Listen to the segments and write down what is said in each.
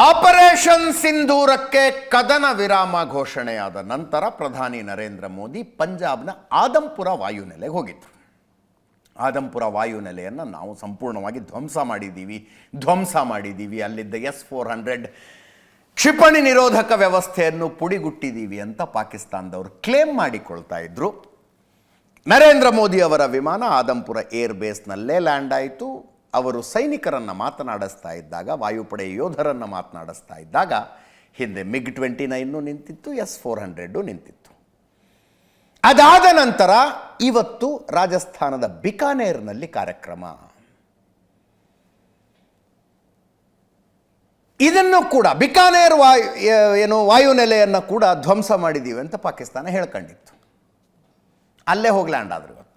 Operation ಸಿಂಧೂರಕ್ಕೆ ಕದನ ವಿರಾಮ ಘೋಷಣೆಯಾದ ನಂತರ ಪ್ರಧಾನಿ ನರೇಂದ್ರ ಮೋದಿ ಪಂಜಾಬ್ನ ಆದಂಪುರ ವಾಯುನೆಲೆಗೆ ಹೋಗಿದ್ರು. ಆದಂಪುರ ವಾಯುನೆಲೆಯನ್ನು ನಾವು ಸಂಪೂರ್ಣವಾಗಿ ಧ್ವಂಸ ಮಾಡಿದ್ದೀವಿ. ಅಲ್ಲಿದ್ದ S-400 ಕ್ಷಿಪಣಿ ನಿರೋಧಕ ವ್ಯವಸ್ಥೆಯನ್ನು ಪುಡಿಗುಟ್ಟಿದ್ದೀವಿ ಅಂತ ಪಾಕಿಸ್ತಾನದವರು ಕ್ಲೇಮ್ ಮಾಡಿಕೊಳ್ತಾ ಇದ್ರು. ನರೇಂದ್ರ ಮೋದಿ ಅವರ ವಿಮಾನ ಆದಂಪುರ ಏರ್ ಬೇಸ್ನಲ್ಲೇ ಲ್ಯಾಂಡ್ ಆಯಿತು. ಅವರು ಸೈನಿಕರನ್ನು ಮಾತನಾಡಿಸ್ತಾ ಇದ್ದಾಗ, ವಾಯುಪಡೆ ಯೋಧರನ್ನು ಮಾತನಾಡಿಸ್ತಾ ಇದ್ದಾಗ ಹಿಂದೆ MiG-29 ನಿಂತಿತ್ತು, S-400 ನಿಂತಿತ್ತು. ಅದಾದ ನಂತರ ಇವತ್ತು ರಾಜಸ್ಥಾನದ ಬಿಕಾನೇರ್ನಲ್ಲಿ ಕಾರ್ಯಕ್ರಮ. ಇದನ್ನು ಕೂಡ ಬಿಕಾನೇರ್ ವಾಯುನೆಲೆಯನ್ನು ಕೂಡ ಧ್ವಂಸ ಮಾಡಿದ್ದೀವಿ ಅಂತ ಪಾಕಿಸ್ತಾನ ಹೇಳ್ಕೊಂಡಿತ್ತು. ಅಲ್ಲೇ ಹೋಗಿ ಲ್ಯಾಂಡ್ ಆದರು. ಇವತ್ತು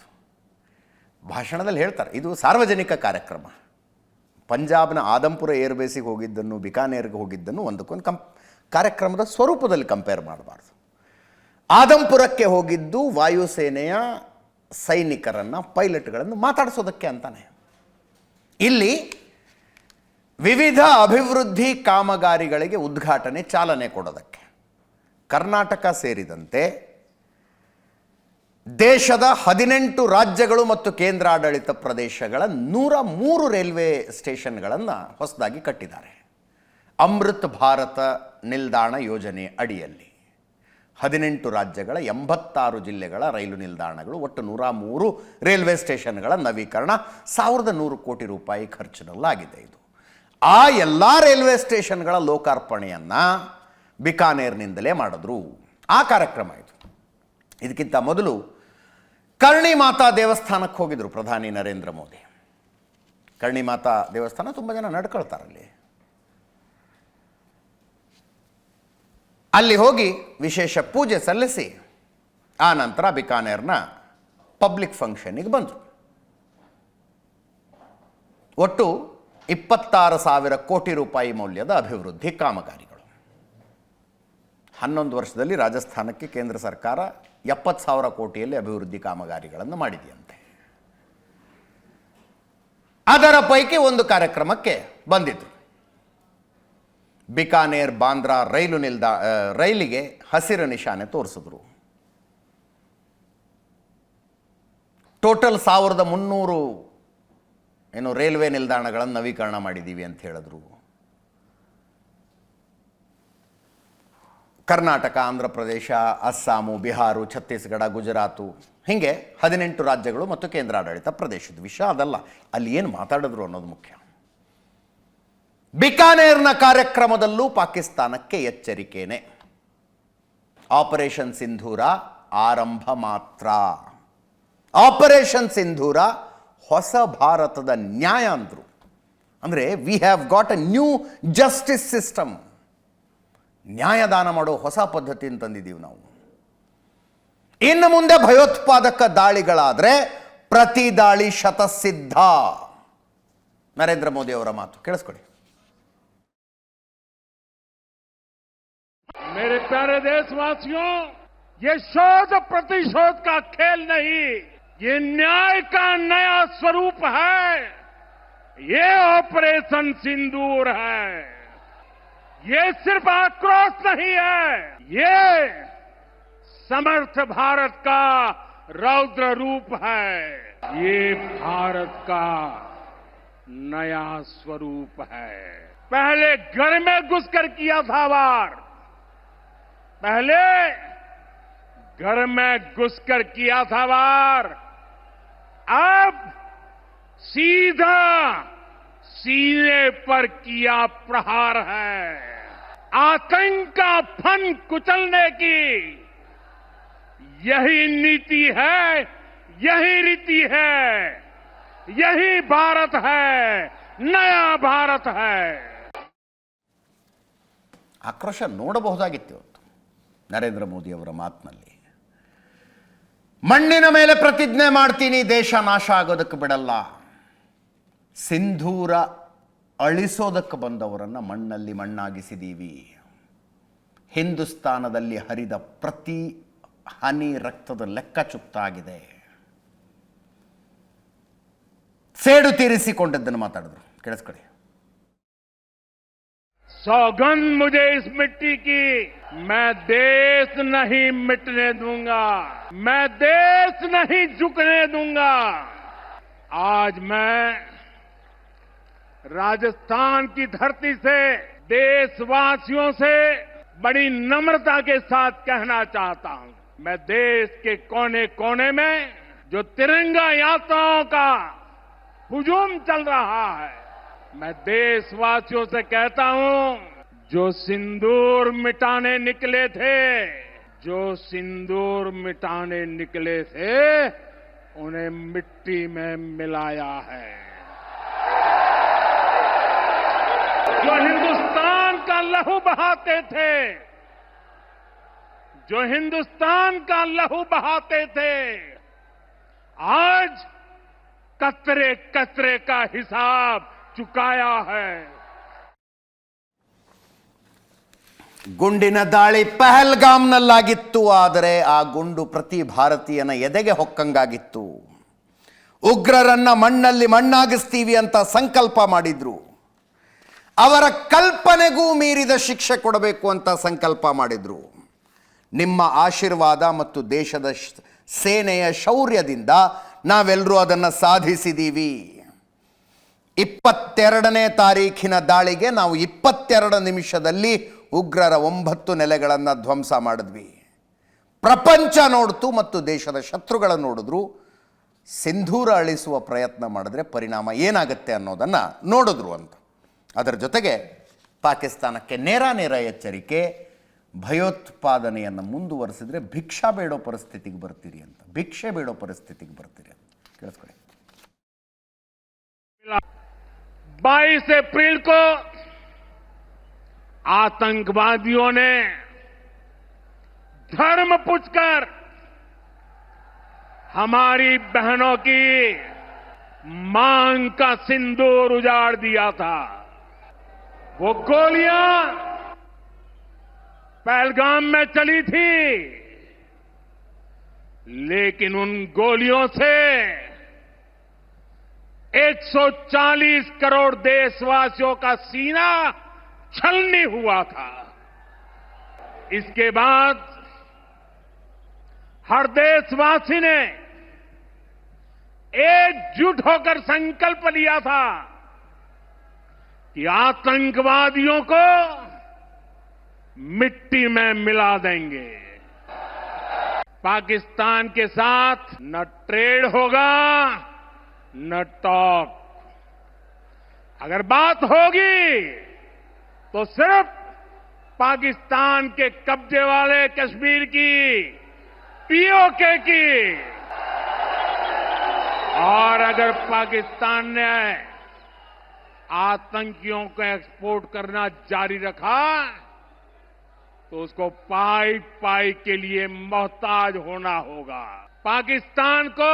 ಭಾಷಣದಲ್ಲಿ ಹೇಳ್ತಾರೆ, ಇದು ಸಾರ್ವಜನಿಕ ಕಾರ್ಯಕ್ರಮ. ಪಂಜಾಬ್ನ ಆದಂಪುರ ಏರ್ಬೇಸಿಗೆ ಹೋಗಿದ್ದನ್ನು, ಬಿಕಾನೇರ್ಗೆ ಹೋಗಿದ್ದನ್ನು ಒಂದಕ್ಕೊಂದು ಕಾರ್ಯಕ್ರಮದ ಸ್ವರೂಪದಲ್ಲಿ ಕಂಪೇರ್ ಮಾಡಬಾರ್ದು. ಆದಂಪುರಕ್ಕೆ ಹೋಗಿದ್ದು ವಾಯುಸೇನೆಯ ಸೈನಿಕರನ್ನು, ಪೈಲಟ್ಗಳನ್ನು ಮಾತಾಡಿಸೋದಕ್ಕೆ ಅಂತಾನೆ. ಇಲ್ಲಿ ವಿವಿಧ ಅಭಿವೃದ್ಧಿ ಕಾಮಗಾರಿಗಳಿಗೆ ಉದ್ಘಾಟನೆ, ಚಾಲನೆ ಕೊಡೋದಕ್ಕೆ ಕರ್ನಾಟಕ ಸೇರಿದಂತೆ ದೇಶದ 18 ರಾಜ್ಯಗಳು ಮತ್ತು ಕೇಂದ್ರಾಡಳಿತ ಪ್ರದೇಶಗಳ 103 ರೈಲ್ವೆ ಸ್ಟೇಷನ್ಗಳನ್ನು ಹೊಸದಾಗಿ ಕಟ್ಟಿದ್ದಾರೆ. ಅಮೃತ್ ಭಾರತ ನಿಲ್ದಾಣ ಯೋಜನೆ ಅಡಿಯಲ್ಲಿ 18 ರಾಜ್ಯಗಳ 86 ಜಿಲ್ಲೆಗಳ ರೈಲು ನಿಲ್ದಾಣಗಳು, ಒಟ್ಟು 103 ರೈಲ್ವೆ ಸ್ಟೇಷನ್ಗಳ ನವೀಕರಣ 1100 ಕೋಟಿ ರೂಪಾಯಿ ಖರ್ಚಿನಲ್ಲಾಗಿದೆ. ಇದು ಆ ಎಲ್ಲ ರೈಲ್ವೆ ಸ್ಟೇಷನ್ಗಳ ಲೋಕಾರ್ಪಣೆಯನ್ನು ಬಿಕಾನೇರ್ನಿಂದಲೇ ಮಾಡಿದ್ರು. ಆ ಕಾರ್ಯಕ್ರಮ ಇದು. ಇದಕ್ಕಿಂತ ಮೊದಲು ಕರ್ಣಿ ಮಾತಾ ದೇವಸ್ಥಾನಕ್ಕೆ ಹೋಗಿದ್ರು ಪ್ರಧಾನಿ ನರೇಂದ್ರ ಮೋದಿ. ಕರ್ಣಿ ಮಾತಾ ದೇವಸ್ಥಾನ ತುಂಬ ಜನ ನಡ್ಕೊಳ್ತಾರಲ್ಲಿ. ಅಲ್ಲಿ ಹೋಗಿ ವಿಶೇಷ ಪೂಜೆ ಸಲ್ಲಿಸಿ ಆ ನಂತರ ಬಿಕಾನೇರ್ನ ಪಬ್ಲಿಕ್ ಫಂಕ್ಷನ್ನಿಗೆ ಬಂದರು. ಒಟ್ಟು 26,000 ಕೋಟಿ ರೂಪಾಯಿ ಮೌಲ್ಯದ ಅಭಿವೃದ್ಧಿ ಕಾಮಗಾರಿಗಳು. 11 ವರ್ಷದಲ್ಲಿ ರಾಜಸ್ಥಾನಕ್ಕೆ ಕೇಂದ್ರ ಸರ್ಕಾರ 70,000 ಕೋಟಿಯಲ್ಲಿ ಅಭಿವೃದ್ಧಿ ಕಾಮಗಾರಿಗಳನ್ನು ಮಾಡಿದೆಯಂತೆ. ಅದರ ಪೈಕಿ ಒಂದು ಕಾರ್ಯಕ್ರಮಕ್ಕೆ ಬಂದಿದ್ರು. ಬಿಕಾನೇರ್ ಬಾಂದ್ರಾ ರೈಲಿಗೆ ಹಸಿರು ನಿಶಾನೆ ತೋರಿಸಿದ್ರು. ಟೋಟಲ್ 1300 ರೈಲ್ವೆ ನಿಲ್ದಾಣಗಳನ್ನು ನವೀಕರಣ ಮಾಡಿದ್ದೀವಿ ಅಂತ ಹೇಳಿದ್ರು. ಕರ್ನಾಟಕ, ಆಂಧ್ರ ಪ್ರದೇಶ, ಅಸ್ಸಾಮು, ಬಿಹಾರು, ಛತ್ತೀಸ್ಗಢ, ಗುಜರಾತು, ಹೀಗೆ 18 ರಾಜ್ಯಗಳು ಮತ್ತು ಕೇಂದ್ರಾಡಳಿತ ಪ್ರದೇಶದ ವಿಷಯ ಅದಲ್ಲ. ಅಲ್ಲಿ ಏನು ಮಾತಾಡಿದ್ರು ಅನ್ನೋದು ಮುಖ್ಯ. ಬಿಕಾನೇರ್ನ ಕಾರ್ಯಕ್ರಮದಲ್ಲೂ ಪಾಕಿಸ್ತಾನಕ್ಕೆ ಎಚ್ಚರಿಕೆನೆ. ಆಪರೇಷನ್ ಸಿಂಧೂರ ಆರಂಭ ಮಾತ್ರ. ಆಪರೇಷನ್ ಸಿಂಧೂರ ಹೊಸ ಭಾರತದ ನ್ಯಾಯ ಅಂದರು. ಅಂದರೆ we have got a new justice system. ನ್ಯಾಯದಾನ ಮಾಡೋ ಹೊಸ ಪದ್ಧತಿಯನ್ನು ತಂದಿದ್ದೀವಿ ನಾವು. ಇನ್ನು ಮುಂದೆ ಭಯೋತ್ಪಾದಕ ದಾಳಿಗಳಾದರೆ ಪ್ರತಿ ದಾಳಿ ಶತಸಿದ್ಧ. ನರೇಂದ್ರ ಮೋದಿ ಅವರ ಮಾತು ಕೇಳಿಸ್ಕೊಳ್ಳಿ. मेरे प्यारे देशवासियों, ये शोध प्रतिशोध का खेल नहीं, ये न्याय का नया स्वरूप है. ये ऑपरेशन सिंदूर है. ये सिर्फ आक्रोश नहीं है, ये समर्थ भारत का रौद्र रूप है. ये भारत का नया स्वरूप है. पहले घर में घुसकर किया था वार, पहले घर में घुसकर किया था वार, अब सीधा सीने पर किया प्रहार है. आतंक का फन कुचलने की यही नीति है, यही रीति है, यही भारत है, नया भारत है. ಆಕ್ರೋಶ ನೋಡಬಹುದಾಗಿತ್ತು ಇವತ್ತು ನರೇಂದ್ರ ಮೋದಿ ಅವರ ಮಾತಿನಲ್ಲಿ. ಮಣ್ಣಿನ ಮೇಲೆ ಪ್ರತಿಜ್ಞೆ ಮಾಡ್ತೀನಿ, ದೇಶ ನಾಶ ಆಗೋದಕ್ಕೆ ಬಿಡಲ್ಲ. ಸಿಂಧೂರ ಅಳಿಸೋದಕ್ಕೆ ಬಂದವರನ್ನು ಮಣ್ಣಲ್ಲಿ ಮಣ್ಣಾಗಿಸಿದ್ದೀವಿ. ಹಿಂದೂಸ್ತಾನದಲ್ಲಿ ಹರಿದ ಪ್ರತಿ ಹನಿ ರಕ್ತದ ಲೆಕ್ಕ ಚುಕ್ತಾಗಿದೆ. ಸೇಡು ತೀರಿಸಿಕೊಂಡಿದ್ದನ್ನು ಮಾತಾಡಿದ್ರು. ಕೇಳಿಸ್ಕೊಳ್ಳಿ. सौगंध मुझे इस मिट्टी की, मैं देश नहीं मिटने दूंगा, मैं देश नहीं झुकने दूंगा। आज मैं राजस्थान की धरती से देशवासियों से बड़ी नम्रता के साथ कहना चाहता हूं, मैं देश के कोने कोने में जो तिरंगा यात्राओं का हुजूम चल रहा है, मैं देशवासियों से कहता हूं, जो सिंदूर मिटाने निकले थे, जो सिंदूर मिटाने निकले थे, उन्हें मिट्टी में मिलाया है। जो हिंदुस्तान का लहू बहाते थे, जो हिंदुस्तान का लहू बहाते थे, आज कतरे कतरे का हिसाब चुकाया है। ಗುಂಡಿನ ದಾಳಿ ಪಹಲ್ಗಾಮ್ನಲ್ಲಾಗಿತ್ತು. ಆದರೆ ಆ ಗುಂಡು ಪ್ರತಿ ಭಾರತೀಯನ ಎದೆಗೆ ಹೊಕ್ಕಂಗಾಗಿತ್ತು. ಉಗ್ರರನ್ನ ಮಣ್ಣಲ್ಲಿ ಮಣ್ಣಾಗಿಸ್ತೀವಿ ಅಂತ ಸಂಕಲ್ಪ ಮಾಡಿದ್ರು. ಅವರ ಕಲ್ಪನೆಗೂ ಮೀರಿದ ಶಿಕ್ಷೆ ಕೊಡಬೇಕು ಅಂತ ಸಂಕಲ್ಪ ಮಾಡಿದ್ರು. ನಿಮ್ಮ ಆಶೀರ್ವಾದ ಮತ್ತು ದೇಶದ ಸೇನೆಯ ಶೌರ್ಯದಿಂದ ನಾವೆಲ್ಲರೂ ಅದನ್ನು ಸಾಧಿಸಿದ್ದೀವಿ. 22ನೇ ತಾರೀಖಿನ ದಾಳಿಗೆ ನಾವು 22 ನಿಮಿಷದಲ್ಲಿ ಉಗ್ರರ 9 ನೆಲೆಗಳನ್ನು ಧ್ವಂಸ ಮಾಡಿದ್ವಿ. ಪ್ರಪಂಚ ನೋಡ್ತು ಮತ್ತು ದೇಶದ ಶತ್ರುಗಳು ನೋಡಿದ್ರು. ಸಿಂಧೂರ ಅಳಿಸುವ ಪ್ರಯತ್ನ ಮಾಡಿದ್ರೆ ಪರಿಣಾಮ ಏನಾಗುತ್ತೆ ಅನ್ನೋದನ್ನು ನೋಡಿದ್ರು ಅಂತ. ಅದರ ಜೊತೆಗೆ ಪಾಕಿಸ್ತಾನಕ್ಕೆ ನೇರ ಎಚ್ಚರಿಕೆ, ಭಯೋತ್ಪಾದನೆಯನ್ನು ಮುಂದುವರಿಸಿದ್ರೆ ಭಿಕ್ಷಾ ಬೇಡೋ ಪರಿಸ್ಥಿತಿಗೆ ಬರ್ತೀರಿ ಅಂತ, ಭಿಕ್ಷೆ ಬೇಡೋ ಪರಿಸ್ಥಿತಿಗೆ ಬರ್ತೀರಿ ಅಂತ. ಕೇಳಿಸ್ಕೊಳ್ಳಿ. 22 अप्रैल को आतंकवादियों ने धर्म पूछकर हमारी बहनों की मांग का सिंदूर उजाड़ दिया था। वो गोलियां पहलगाम में चली थी, लेकिन उन गोलियों से 140 करोड़ देशवासियों का सीना छलनी हुआ था। इसके बाद हर देशवासी ने एकजुट होकर संकल्प लिया था कि आतंकवादियों को मिट्टी में मिला देंगे। पाकिस्तान के साथ न ट्रेड होगा न टॉक। अगर बात होगी तो सिर्फ पाकिस्तान के कब्जे वाले कश्मीर की, पीओके की। और अगर पाकिस्तान ने आतंकियों को एक्सपोर्ट करना जारी रखा तो उसको पाई पाई के लिए मोहताज होना होगा। पाकिस्तान को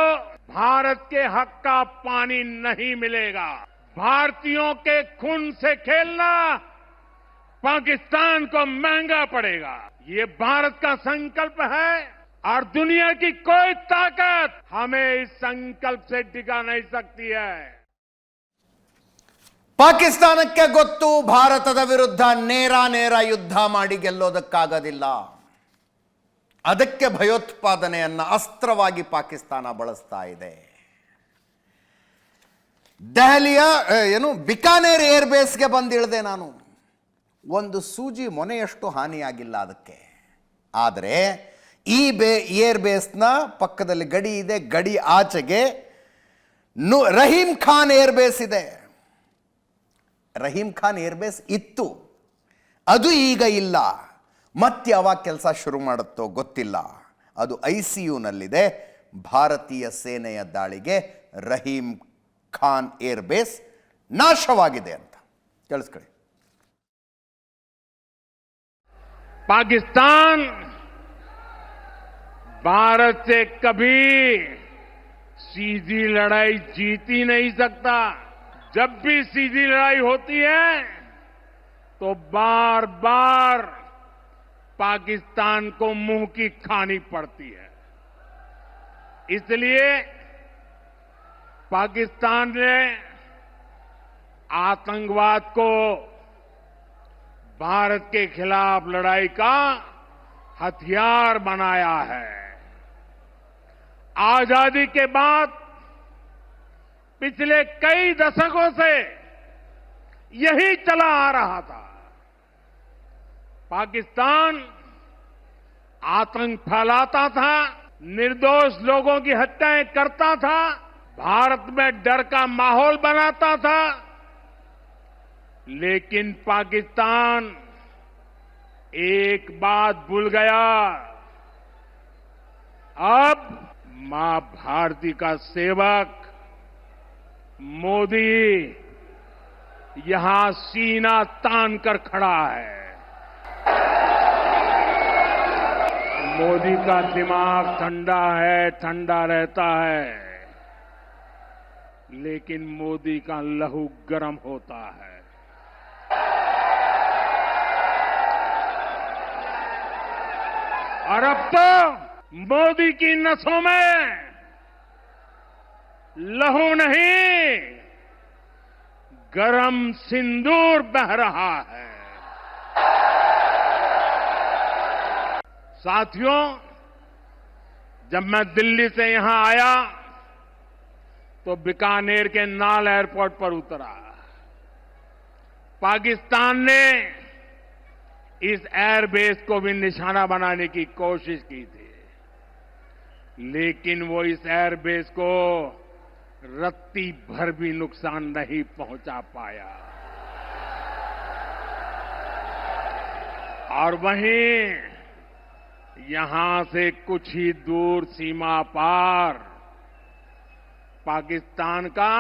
भारत के हक का पानी नहीं मिलेगा। भारतीयों के खून से खेलना पाकिस्तान को महंगा पड़ेगा। ये भारत का संकल्प है और दुनिया की कोई ताकत हमें इस संकल्प से टिका नहीं सकती है। ಪಾಕಿಸ್ತಾನಕ್ಕೆ ಗೊತ್ತು, ಭಾರತದ ವಿರುದ್ಧ ನೇರ ಯುದ್ಧ ಮಾಡಿ ಗೆಲ್ಲೋದಕ್ಕಾಗೋದಿಲ್ಲ. ಅದಕ್ಕೆ ಭಯೋತ್ಪಾದನೆಯನ್ನು ಅಸ್ತ್ರವಾಗಿ ಪಾಕಿಸ್ತಾನ ಬಳಸ್ತಾ ಇದೆ. ದೆಹಲಿಯ ಬಿಕಾನೇರ್ ಏರ್ಬೇಸ್ಗೆ ಬಂದಿಳಿದೆ ನಾನು. ಒಂದು ಸೂಜಿ ಮೊನೆಯಷ್ಟು ಹಾನಿಯಾಗಿಲ್ಲ ಅದಕ್ಕೆ. ಆದರೆ ಈ ಏರ್ಬೇಸ್ನ ಪಕ್ಕದಲ್ಲಿ ಗಡಿ ಇದೆ, ಗಡಿ ಆಚೆಗೆ ರಹೀಂ ಖಾನ್ ಏರ್ಬೇಸ್ ಇದೆ. ರಹೀಂ ಖಾನ್ ಏರ್ಬೇಸ್ ಇತ್ತು, ಅದು ಈಗ ಇಲ್ಲ. ಮತ್ತೆ ಯಾವಾಗ ಕೆಲಸ ಶುರು ಮಾಡುತ್ತೋ ಗೊತ್ತಿಲ್ಲ. ಅದು ICUನಲ್ಲಿದೆ. ಭಾರತೀಯ ಸೇನೆಯ ದಾಳಿಗೆ ರಹೀಂ ಖಾನ್ ಏರ್ಬೇಸ್ ನಾಶವಾಗಿದೆ ಅಂತ. ಕೇಳಿಸ್ಕೊಳ್ಳಿ. पाकिस्तान भारत से कभी सीधी लड़ाई जीत ही नहीं सकता। जब भी सीधी लड़ाई होती है तो बार बार पाकिस्तान को मुंह की खानी पड़ती है। इसलिए पाकिस्तान ने आतंकवाद को भारत के खिलाफ लड़ाई का हथियार बनाया है। आजादी के बाद पिछले कई दशकों से यही चला आ रहा था। पाकिस्तान आतंक फैलाता था, निर्दोष लोगों की हत्याएं करता था, भारत में डर का माहौल बनाता था। लेकिन पाकिस्तान एक बात भूल गया। अब मां भारती का सेवक मोदी यहां सीना तान कर खड़ा है। मोदी का दिमाग ठंडा है, ठंडा रहता है, लेकिन मोदी का लहू गर्म होता है। और अब तो मोदी की नसों में लहू नहीं, गरम सिंदूर बह रहा है। साथियों, जब मैं दिल्ली से यहां आया तो बीकानेर के नाल एयरपोर्ट पर उतरा। पाकिस्तान ने इस एयरबेस को भी निशाना बनाने की कोशिश की थी, लेकिन वो इस एयरबेस को रत्ती भर भी नुकसान नहीं पहुंचा पाया। और वहीं यहां से कुछ ही दूर सीमा पार पाकिस्तान का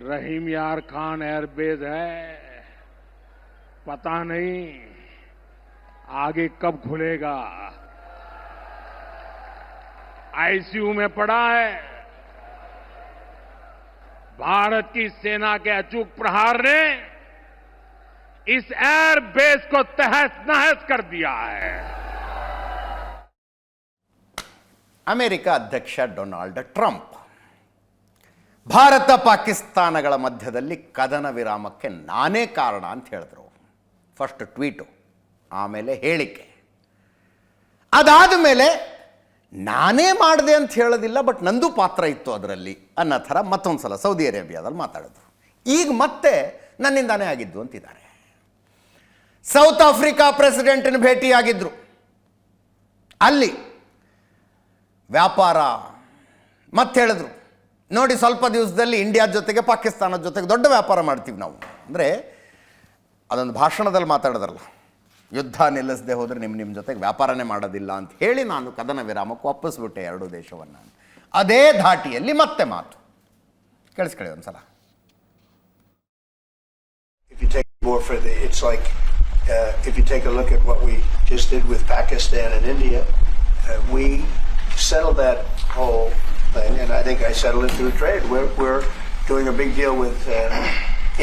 रहीम यार खान एयरबेस है। पता नहीं आगे कब खुलेगा। आईसीयू में पड़ा है। भारत की सेना के अचूक प्रहार ने इस एयरबेस को तहस नहस कर दिया है। ಅಮೆರಿಕ ಅಧ್ಯಕ್ಷ ಡೊನಾಲ್ಡ್ ಟ್ರಂಪ್ ಭಾರತ ಪಾಕಿಸ್ತಾನಗಳ ಮಧ್ಯದಲ್ಲಿ ಕದನ ವಿರಾಮಕ್ಕೆ ನಾನೇ ಕಾರಣ ಅಂತ ಹೇಳಿದ್ರು. ಫಸ್ಟ್ ಟ್ವೀಟು, ಆಮೇಲೆ ಹೇಳಿಕೆ. ಅದಾದ ಮೇಲೆ ನಾನೇ ಮಾಡಿದೆ ಅಂತ ಹೇಳೋದಿಲ್ಲ, ಬಟ್ ನಂದು ಪಾತ್ರ ಇತ್ತು ಅದರಲ್ಲಿ ಅನ್ನೋ ಥರ ಮತ್ತೊಂದು ಸಲ ಸೌದಿ ಅರೇಬಿಯಾದಲ್ಲಿ ಮಾತಾಡಿದ್ರು. ಈಗ ಮತ್ತೆ ನನ್ನಿಂದಾನೇ ಆಗಿದ್ದು ಅಂತಿದ್ದಾರೆ. ಸೌತ್ ಆಫ್ರಿಕಾ ಪ್ರೆಸಿಡೆಂಟಿನ ಭೇಟಿಯಾಗಿದ್ದರು. ಅಲ್ಲಿ ವ್ಯಾಪಾರ ಮತ್ತೆ ಹೇಳಿದ್ರು, ನೋಡಿ ಸ್ವಲ್ಪ ದಿವಸದಲ್ಲಿ ಇಂಡಿಯಾ ಜೊತೆಗೆ ಪಾಕಿಸ್ತಾನದ ಜೊತೆಗೆ ದೊಡ್ಡ ವ್ಯಾಪಾರ ಮಾಡ್ತೀವಿ ನಾವು. ಅಂದರೆ ಅದೊಂದು ಭಾಷಣದಲ್ಲಿ ಮಾತಾಡಿದ್ರಲ್ಲ, ಯುದ್ಧ ನಿಲ್ಲಿಸದೆ ಹೋದರೆ ನಿಮ್ಮ ಜೊತೆಗೆ ವ್ಯಾಪಾರನೇ ಮಾಡೋದಿಲ್ಲ ಅಂತ ಹೇಳಿ ನಾನು ಕದನ ವಿರಾಮಕ್ಕೆ ಒಪ್ಪಿಸ್ಬಿಟ್ಟೆ ಎರಡೂ ದೇಶವನ್ನು. ಅದೇ ಧಾಟಿಯಲ್ಲಿ ಮತ್ತೆ ಮಾತು ಕೇಳಿಸ್ಕೊಳ್ಳಿ ಒಂದು ಸಲ. If you take more for the, it's like if you take a look at what we just did with Pakistan and India, we settled that whole thing, and I think I settled it through trade. We're doing a big deal with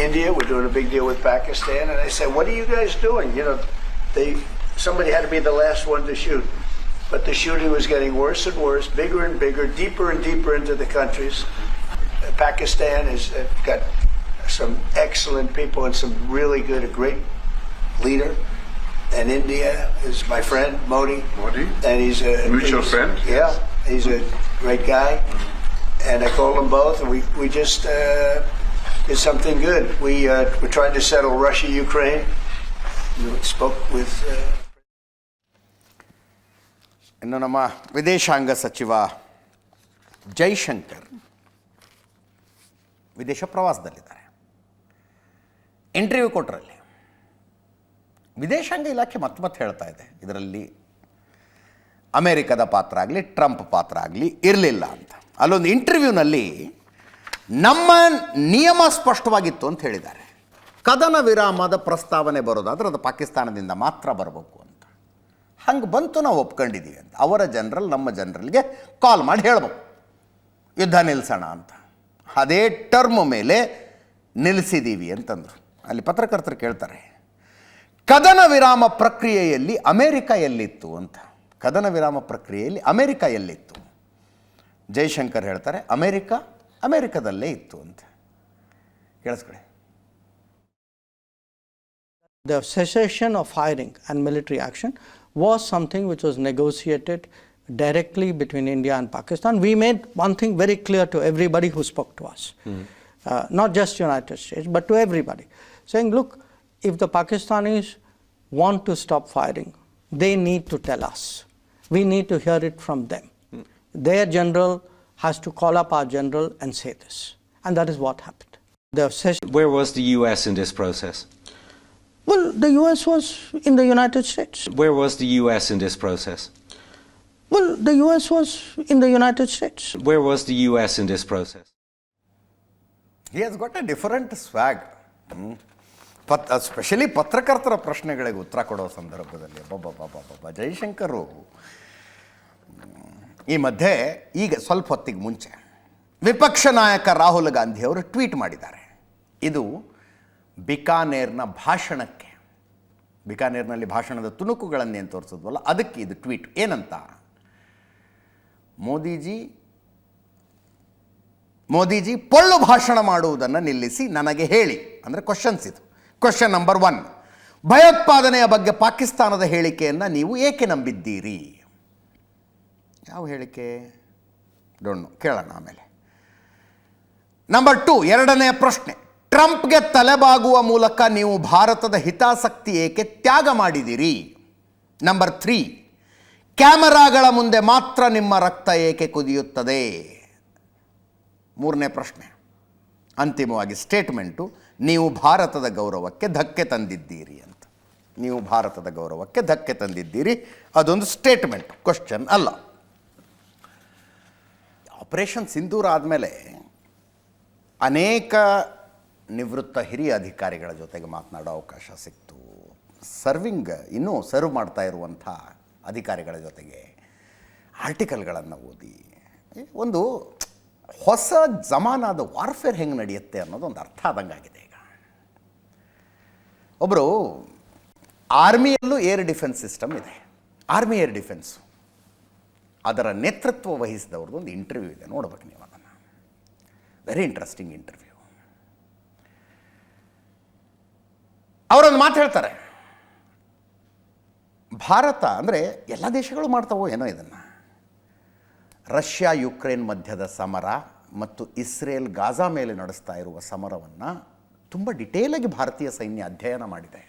India. We're doing a big deal with Pakistan, and I said, "What are you guys doing?" You know, somebody had to be the last one to shoot, but the shooting was getting worse and worse, bigger and bigger, deeper and deeper into the countries. Pakistan has got some excellent people and some really good, a great leader. And India is my friend, Modi. And he's a mutual friend. Yeah, he's a great guy. And I called them both, and we just did something good. We're trying to settle Russia, Ukraine. We spoke with. ಇನ್ನು ನಮ್ಮ ವಿದೇಶಾಂಗ ಸಚಿವ ಜೈಶಂಕರ್ ವಿದೇಶ ಪ್ರವಾಸದಲ್ಲಿದ್ದಾರೆ. Interview ಕೊಟ್ಟರಲ್ಲಿ ವಿದೇಶಾಂಗ ಇಲಾಖೆ ಮತ್ತೆ ಹೇಳ್ತಾ ಇದೆ, ಇದರಲ್ಲಿ ಅಮೇರಿಕದ ಪಾತ್ರ ಆಗಲಿ ಟ್ರಂಪ್ ಪಾತ್ರ ಆಗಲಿ ಇರಲಿಲ್ಲ ಅಂತ. ಅಲ್ಲೊಂದು ಇಂಟರ್ವ್ಯೂನಲ್ಲಿ ನಮ್ಮ ನಿಯಮ ಸ್ಪಷ್ಟವಾಗಿತ್ತು ಅಂತ ಹೇಳಿದ್ದಾರೆ. ಕದನ ವಿರಾಮದ ಪ್ರಸ್ತಾವನೆ ಬರೋದಾದ್ರೆ ಅದು ಪಾಕಿಸ್ತಾನದಿಂದ ಮಾತ್ರ ಬರಬೇಕು ಅಂತ. ಹಂಗೆ ಬಂತು, ನಾವು ಒಪ್ಕೊಂಡಿದ್ದೀವಿ ಅಂತ. ಅವರ ಜನರಲ್ ನಮ್ಮ ಜನರಲ್ಗೆ ಕಾಲ್ ಮಾಡಿ ಹೇಳ್ಬೇಕು ಯುದ್ಧ ನಿಲ್ಲಿಸೋಣ ಅಂತ. ಅದೇ ಟರ್ಮ್ ಮೇಲೆ ನಿಲ್ಲಿಸಿದ್ದೀವಿ ಅಂತಂದರು. ಅಲ್ಲಿ ಪತ್ರಕರ್ತರು ಕೇಳ್ತಾರೆ, ಕದನ ವಿರಾಮ ಪ್ರಕ್ರಿಯೆಯಲ್ಲಿ ಅಮೇರಿಕ ಎಲ್ಲಿತ್ತು ಅಂತ. ಕದನ ವಿರಾಮ ಪ್ರಕ್ರಿಯೆಯಲ್ಲಿ ಅಮೇರಿಕ ಎಲ್ಲಿತ್ತು? ಜೈಶಂಕರ್ ಹೇಳ್ತಾರೆ, ಅಮೇರಿಕದಲ್ಲೇ ಇತ್ತು ಅಂತ. ಕೇಳಿಸ್ಕೊಳ್ಳಿ. The cessation of firing and military action was something which was negotiated directly between India and Pakistan. We made one thing very clear to everybody who spoke to us, not just United States, but to everybody, saying, look, if the Pakistanis want to stop firing, they need to tell us. We need to hear it from them. Their general has to call up our general and say this. And that is what happened. Where was the U.S. in this process? Well, the U.S. was in the United States. Where was the U.S. in this process? Well, the U.S. was in the United States. Where was the U.S. in this process? He has got A different ಸ್ವ್ಯಾಗ್. Specially ಪತ್ರಕರ್ತರ ಪ್ರಶ್ನೆಗಳಿಗೆ ಉತ್ತರ ಕೊಡೋ ಸಂದರ್ಭದಲ್ಲಿ ಒಬ್ಬೊಬ್ಬ ಜೈಶಂಕರು ಈ ಮಧ್ಯೆ ಈಗ ಸ್ವಲ್ಪ ಹೊತ್ತಿಗೆ ಮುಂಚೆ ವಿಪಕ್ಷ ನಾಯಕ ರಾಹುಲ್ ಗಾಂಧಿ ಅವರು ಟ್ವೀಟ್ ಮಾಡಿದ್ದಾರೆ. ಇದು ಬಿಕಾನೇರ್ನ ಭಾಷಣಕ್ಕೆ, ಬಿಕಾನೇರ್ನಲ್ಲಿ ಭಾಷಣದ ತುಣುಕುಗಳನ್ನೇನು ತೋರಿಸಿದ್ವಲ್ಲ ಅದಕ್ಕೆ ಇದು ಟ್ವೀಟ್. ಏನಂತ, ಮೋದಿಜಿ ಪೊಳ್ಳು ಭಾಷಣ ಮಾಡುವುದನ್ನು ನಿಲ್ಲಿಸಿ ನನಗೆ ಹೇಳಿ, ಅಂದರೆ ಕ್ವಶನ್ಸ್ ಇದು. ಕ್ವಶನ್ ನಂಬರ್ 1, ಭಯೋತ್ಪಾದನೆಯ ಬಗ್ಗೆ ಪಾಕಿಸ್ತಾನದ ಹೇಳಿಕೆಯನ್ನು ನೀವು ಏಕೆ ನಂಬಿದ್ದೀರಿ? ಯಾವ ಹೇಳಿಕೆ? ಡೋಂಟ್ ನೋ, ಕೇಳೋಣ ಆಮೇಲೆ. ನಂಬರ್ 2, ಎರಡನೆಯ ಪ್ರಶ್ನೆ, ಟ್ರಂಪ್ಗೆ ತಲೆಬಾಗುವ ಮೂಲಕ ನೀವು ಭಾರತದ ಹಿತಾಸಕ್ತಿ ಏಕೆ ತ್ಯಾಗ ಮಾಡಿದಿರಿ? ನಂಬರ್ 3, ಕ್ಯಾಮರಾಗಳ ಮುಂದೆ ಮಾತ್ರ ನಿಮ್ಮ ರಕ್ತ ಏಕೆ ಕುದಿಯುತ್ತದೆ? ಮೂರನೇ ಪ್ರಶ್ನೆ, ಅಂತಿಮವಾಗಿ ಸ್ಟೇಟ್ಮೆಂಟು, ನೀವು ಭಾರತದ ಗೌರವಕ್ಕೆ ಧಕ್ಕೆ ತಂದಿದ್ದೀರಿ ಅಂತ. ನೀವು ಭಾರತದ ಗೌರವಕ್ಕೆ ಧಕ್ಕೆ ತಂದಿದ್ದೀರಿ, ಅದೊಂದು ಸ್ಟೇಟ್ಮೆಂಟ್, ಕ್ವಶನ್ ಅಲ್ಲ. ಆಪರೇಷನ್ ಸಿಂಧೂರ ಆದಮೇಲೆ ಅನೇಕ ನಿವೃತ್ತ ಹಿರಿಯ ಅಧಿಕಾರಿಗಳ ಜೊತೆಗೆ ಮಾತನಾಡೋ ಅವಕಾಶ ಸಿಕ್ತು. ಇನ್ನೂ ಸರ್ವ್ ಮಾಡ್ತಾ ಇರುವಂಥ ಅಧಿಕಾರಿಗಳ ಜೊತೆಗೆ ಆರ್ಟಿಕಲ್ಗಳನ್ನು ಓದಿ ಒಂದು ಹೊಸ ಜಮಾನಾದ ವಾರ್ಫೇರ್ ಹೆಂಗೆ ನಡೆಯುತ್ತೆ ಅನ್ನೋದೊಂದು ಅರ್ಥ ಆದಂಗಾಗಿದೆ. ಈಗ ಒಬ್ಬರು ಆರ್ಮಿಯಲ್ಲೂ ಏರ್ ಡಿಫೆನ್ಸ್ ಸಿಸ್ಟಮ್ ಇದೆ, ಆರ್ಮಿ ಏರ್ ಡಿಫೆನ್ಸು, ಅದರ ನೇತೃತ್ವ ವಹಿಸಿದವ್ರದ್ದು ಒಂದು ಇಂಟರ್ವ್ಯೂ ಇದೆ, ನೋಡ್ಬೇಕು ನೀವು ಅದನ್ನು. Very interesting interview. ಅವರೊಂದು ಮಾತು ಹೇಳ್ತಾರೆ, ಭಾರತ ಅಂದರೆ ಎಲ್ಲ ದೇಶಗಳು ಮಾಡ್ತಾವೋ ಏನೋ ಇದನ್ನು, ರಷ್ಯಾ ಯುಕ್ರೇನ್ ಮಧ್ಯದ ಸಮರ ಮತ್ತು ಇಸ್ರೇಲ್ ಗಾಜಾ ಮೇಲೆ ನಡೆಸ್ತಾ ಇರುವ ಸಮರವನ್ನು ತುಂಬ ಡಿಟೇಲಾಗಿ ಭಾರತೀಯ ಸೈನ್ಯ ಅಧ್ಯಯನ ಮಾಡಿದೆ.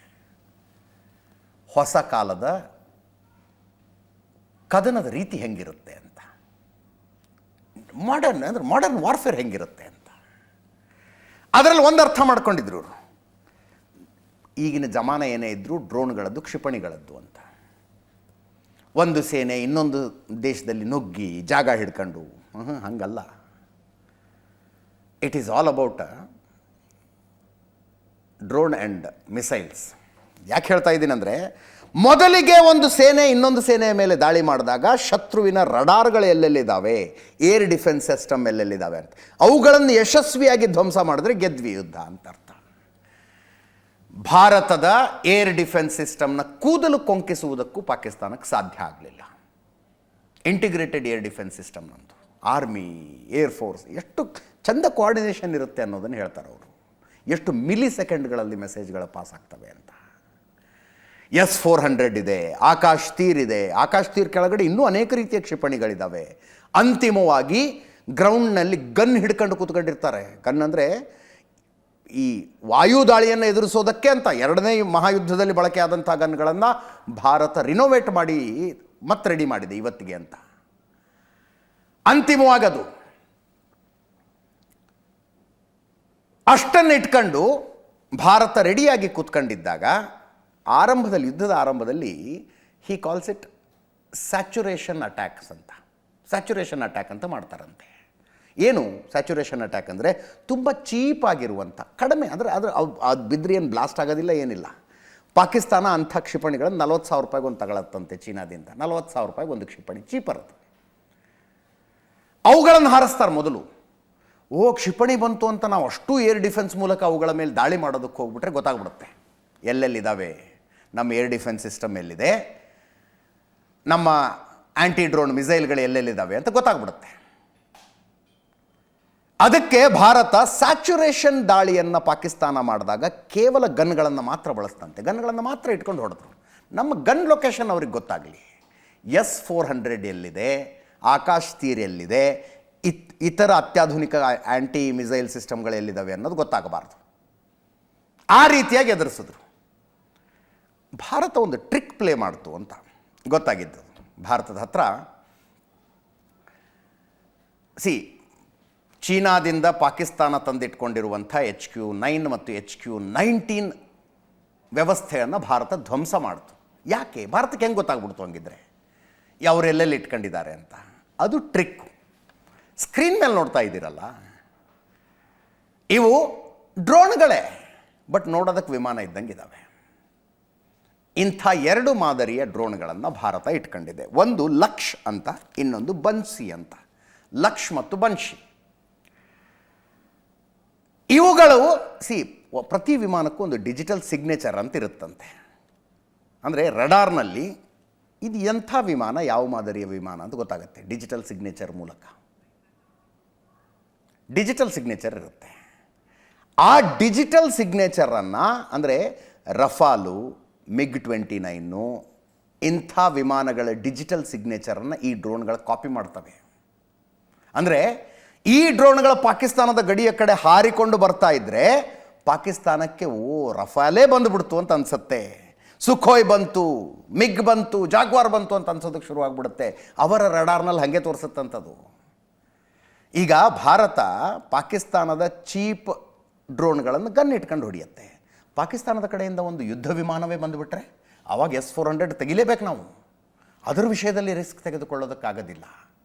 ಹೊಸ ಕಾಲದ ಕದನದ ರೀತಿ ಹೆಂಗಿರುತ್ತೆ ಅಂತ, ಮಾಡರ್ನ್ ವಾರ್ಫೇರ್ ಹೆಂಗಿರುತ್ತೆ ಅಂತ ಅದರಲ್ಲಿ ಒಂದು ಅರ್ಥ ಮಾಡ್ಕೊಂಡಿದ್ರು ಅವರು. ಈಗಿನ ಜಮಾನ ಏನೇ ಇದ್ದರೂ ಡ್ರೋನ್ಗಳದ್ದು, ಕ್ಷಿಪಣಿಗಳದ್ದು ಅಂತ. ಒಂದು ಸೇನೆ ಇನ್ನೊಂದು ದೇಶದಲ್ಲಿ ನುಗ್ಗಿ ಜಾಗ ಹಿಡ್ಕೊಂಡು, ಹಂಗಲ್ಲ. It is all about drone and missiles. ಯಾಕೆ ಹೇಳ್ತಾ ಇದ್ದೀನಿ ಅಂದರೆ, ಮೊದಲಿಗೆ ಒಂದು ಸೇನೆ ಇನ್ನೊಂದು ಸೇನೆಯ ಮೇಲೆ ದಾಳಿ ಮಾಡಿದಾಗ ಶತ್ರುವಿನ ರಡಾರ್ಗಳು ಎಲ್ಲೆಲ್ಲಿದ್ದಾವೆ, ಏರ್ ಡಿಫೆನ್ಸ್ ಸಿಸ್ಟಮ್ ಎಲ್ಲೆಲ್ಲಿದ್ದಾವೆ ಅಂತ, ಅವುಗಳನ್ನು ಯಶಸ್ವಿಯಾಗಿ ಧ್ವಂಸ ಮಾಡಿದ್ರೆ ಗೆದ್ವಿ ಯುದ್ಧ ಅಂತ ಅರ್ಥ. ಭಾರತದ ಏರ್ ಡಿಫೆನ್ಸ್ ಸಿಸ್ಟಮ್ನ ಕೂದಲು ಕೊಂಕಿಸುವುದಕ್ಕೂ ಪಾಕಿಸ್ತಾನಕ್ಕೆ ಸಾಧ್ಯ ಆಗಲಿಲ್ಲ. ಇಂಟಿಗ್ರೇಟೆಡ್ ಏರ್ ಡಿಫೆನ್ಸ್ ಸಿಸ್ಟಮ್ ನಮ್ಮದು, ಆರ್ಮಿ, ಏರ್ ಫೋರ್ಸ್, ಎಷ್ಟು ಚಂದ ಕೋಆರ್ಡಿನೇಷನ್ ಇರುತ್ತೆ ಅನ್ನೋದನ್ನು ಹೇಳ್ತಾರೆ ಅವರು. ಎಷ್ಟು ಮಿಲಿ ಸೆಕೆಂಡ್ಗಳಲ್ಲಿ ಮೆಸೇಜ್ಗಳು ಪಾಸ್ ಆಗ್ತವೆ ಅಂತ. S-400 ಇದೆ, ಆಕಾಶ್ ತೀರ್ ಇದೆ, ಆಕಾಶ್ ತೀರ್ ಕೆಳಗಡೆ ಇನ್ನೂ ಅನೇಕ ರೀತಿಯ ಕ್ಷಿಪಣಿಗಳಿದ್ದಾವೆ. ಅಂತಿಮವಾಗಿ ಗ್ರೌಂಡ್ನಲ್ಲಿ ಗನ್ ಹಿಡ್ಕೊಂಡು ಕೂತ್ಕೊಂಡಿರ್ತಾರೆ. ಗನ್ ಅಂದರೆ ಈ ವಾಯು ದಾಳಿಯನ್ನು ಎದುರಿಸೋದಕ್ಕೆ ಅಂತ ಎರಡನೇ ಮಹಾಯುದ್ಧದಲ್ಲಿ ಬಳಕೆ ಆದಂಥ ಗನ್ಗಳನ್ನು ಭಾರತ ರಿನೋವೇಟ್ ಮಾಡಿ ಮತ್ತೆ ರೆಡಿ ಮಾಡಿದೆ ಇವತ್ತಿಗೆ ಅಂತ. ಅಂತಿಮವಾಗದು ಅಷ್ಟನ್ನು ಇಟ್ಕೊಂಡು ಭಾರತ ರೆಡಿಯಾಗಿ ಕೂತ್ಕೊಂಡಿದ್ದಾಗ ಯುದ್ಧದ ಆರಂಭದಲ್ಲಿ he calls it saturation attacks ಅಂತ. ಸ್ಯಾಚುರೇಷನ್ ಅಟ್ಯಾಕ್ ಅಂತ ಮಾಡ್ತಾರಂತೆ. ಏನು ಸ್ಯಾಚುರೇಷನ್ ಅಟ್ಯಾಕ್ ಅಂದರೆ, ತುಂಬ ಚೀಪಾಗಿರುವಂಥ, ಕಡಿಮೆ ಅಂದರೆ ಅದು ಬಿದ್ದರೆ ಏನು ಬ್ಲಾಸ್ಟ್ ಆಗೋದಿಲ್ಲ, ಏನಿಲ್ಲ. ಪಾಕಿಸ್ತಾನ ಅಂಥ ಕ್ಷಿಪಣಿಗಳನ್ನು 40,000 ರೂಪಾಯಿಗೆ ಒಂದು ತಗೊಳತ್ತಂತೆ ಚೀನಾದಿಂದ. 40,000 ರೂಪಾಯಿಗೆ ಒಂದು ಕ್ಷಿಪಣಿ, ಚೀಪರ್ ಅದು. ಅವುಗಳನ್ನು ಹಾರಿಸ್ತಾರೆ ಮೊದಲು. ಕ್ಷಿಪಣಿ ಬಂತು ಅಂತ ನಾವು ಅಷ್ಟು ಏರ್ ಡಿಫೆನ್ಸ್ ಮೂಲಕ ಅವುಗಳ ಮೇಲೆ ದಾಳಿ ಮಾಡೋದಕ್ಕೆ ಹೋಗ್ಬಿಟ್ರೆ ಗೊತ್ತಾಗ್ಬಿಡುತ್ತೆ ಎಲ್ಲೆಲ್ಲಿದ್ದಾವೆ, ನಮ್ಮ ಏರ್ ಡಿಫೆನ್ಸ್ ಸಿಸ್ಟಮ್ ಎಲ್ಲಿದೆ, ನಮ್ಮ ಆ್ಯಂಟಿ ಡ್ರೋನ್ ಮಿಸೈಲ್ಗಳು ಎಲ್ಲೆಲ್ಲಿದ್ದಾವೆ ಅಂತ ಗೊತ್ತಾಗ್ಬಿಡುತ್ತೆ. ಅದಕ್ಕೆ ಭಾರತ ಸ್ಯಾಚುರೇಷನ್ ದಾಳಿಯನ್ನು ಪಾಕಿಸ್ತಾನ ಮಾಡಿದಾಗ ಕೇವಲ ಗನ್ಗಳನ್ನು ಮಾತ್ರ ಬಳಸ್ತಂತೆ, ಗನ್ಗಳನ್ನು ಮಾತ್ರ ಇಟ್ಕೊಂಡು ಹೊಡೆದ್ರು. ನಮ್ಮ ಗನ್ ಲೊಕೇಶನ್ ಅವ್ರಿಗೆ ಗೊತ್ತಾಗಲಿ, S-400 ಎಲ್ಲಿದೆ, ಆಕಾಶ್ ತೀರ್ ಎಲ್ಲಿದೆ, ಇತರ ಅತ್ಯಾಧುನಿಕ ಆ್ಯಂಟಿ ಮಿಸೈಲ್ ಸಿಸ್ಟಮ್ಗಳು ಎಲ್ಲಿದ್ದಾವೆ ಅನ್ನೋದು ಗೊತ್ತಾಗಬಾರ್ದು. ಆ ರೀತಿಯಾಗಿ ಎದುರಿಸಿದ್ರು. ಭಾರತ ಒಂದು ಟ್ರಿಕ್ ಪ್ಲೇ ಮಾಡ್ತು ಅಂತ ಗೊತ್ತಾಗಿದ್ದು. ಭಾರತದ ಹತ್ರ ಚೀನಾದಿಂದ ಪಾಕಿಸ್ತಾನ ತಂದಿಟ್ಕೊಂಡಿರುವಂಥ HQ-9 ಮತ್ತು HQ-19 ವ್ಯವಸ್ಥೆಯನ್ನು ಭಾರತ ಧ್ವಂಸ ಮಾಡ್ತು. ಯಾಕೆ? ಭಾರತಕ್ಕೆ ಹೆಂಗೆ ಗೊತ್ತಾಗ್ಬಿಡ್ತು ಹಂಗಿದ್ರೆ ಅವರೆಲ್ಲೆಲ್ಲಿ ಇಟ್ಕೊಂಡಿದ್ದಾರೆ ಅಂತ? ಅದು ಟ್ರಿಕ್ಕು. ಸ್ಕ್ರೀನ್ ಮೇಲೆ ನೋಡ್ತಾ ಇದ್ದೀರಲ್ಲ, ಇವು ಡ್ರೋನ್ಗಳೇ, ಬಟ್ ನೋಡೋದಕ್ಕೆ ವಿಮಾನ ಇದ್ದಂಗೆ ಇದ್ದಾವೆ. ಇಂಥ 2 ಮಾದರಿಯ ಡ್ರೋನ್ಗಳನ್ನು ಭಾರತ ಇಟ್ಕೊಂಡಿದೆ. ಒಂದು ಲಕ್ಷ್ ಅಂತ, ಇನ್ನೊಂದು ಬನ್ಸಿ ಅಂತ. ಲಕ್ಷ್ ಮತ್ತು ಬನ್ಶಿ ಇವುಗಳು ಪ್ರತಿ ವಿಮಾನಕ್ಕೂ ಒಂದು ಡಿಜಿಟಲ್ ಸಿಗ್ನೇಚರ್ ಅಂತ ಇರುತ್ತಂತೆ. ಅಂದರೆ ರಡಾರ್ನಲ್ಲಿ ಇದು ಎಂಥ ವಿಮಾನ, ಯಾವ ಮಾದರಿಯ ವಿಮಾನ ಅಂತ ಗೊತ್ತಾಗುತ್ತೆ ಡಿಜಿಟಲ್ ಸಿಗ್ನೇಚರ್ ಮೂಲಕ. ಡಿಜಿಟಲ್ ಸಿಗ್ನೇಚರ್ ಇರುತ್ತೆ. ಆ ಡಿಜಿಟಲ್ ಸಿಗ್ನೇಚರನ್ನು ಅಂದರೆ ರಫಾಲು, MiG-29 ಇಂಥ ವಿಮಾನಗಳ ಡಿಜಿಟಲ್ ಸಿಗ್ನೇಚರನ್ನು ಈ ಡ್ರೋನ್ಗಳು ಕಾಪಿ ಮಾಡ್ತವೆ. ಅಂದರೆ ಈ ಡ್ರೋನ್ಗಳ ಪಾಕಿಸ್ತಾನದ ಗಡಿಯ ಕಡೆ ಹಾರಿಕೊಂಡು ಬರ್ತಾ ಇದ್ದರೆ ಪಾಕಿಸ್ತಾನಕ್ಕೆ ರಫಾಲೇ ಬಂದುಬಿಡ್ತು ಅಂತ ಅನ್ಸುತ್ತೆ, ಸುಖೋಯ್ ಬಂತು, ಮಿಗ್ ಬಂತು, ಜಾಗ್ವಾರ್ ಬಂತು ಅಂತ ಅನ್ಸೋದಕ್ಕೆ ಶುರುವಾಗ್ಬಿಡುತ್ತೆ. ಅವರ ರಡಾರ್ನಲ್ಲಿ ಹಾಗೆ ತೋರಿಸುತ್ತಂಥದ್ದು. ಈಗ ಭಾರತ ಪಾಕಿಸ್ತಾನದ ಚೀಪ್ ಡ್ರೋನ್ಗಳನ್ನು ಗನ್ ಇಟ್ಕೊಂಡು ಹೊಡೆಯುತ್ತೆ. ಪಾಕಿಸ್ತಾನದ ಕಡೆಯಿಂದ ಒಂದು ಯುದ್ಧ ವಿಮಾನವೇ ಬಂದುಬಿಟ್ರೆ ಆವಾಗ S-400 ತೆಗಿಲೇಬೇಕು ನಾವು. ಅದರ ವಿಷಯದಲ್ಲಿ ರಿಸ್ಕ್ ತೆಗೆದುಕೊಳ್ಳೋದಕ್ಕಾಗೋದಿಲ್ಲ.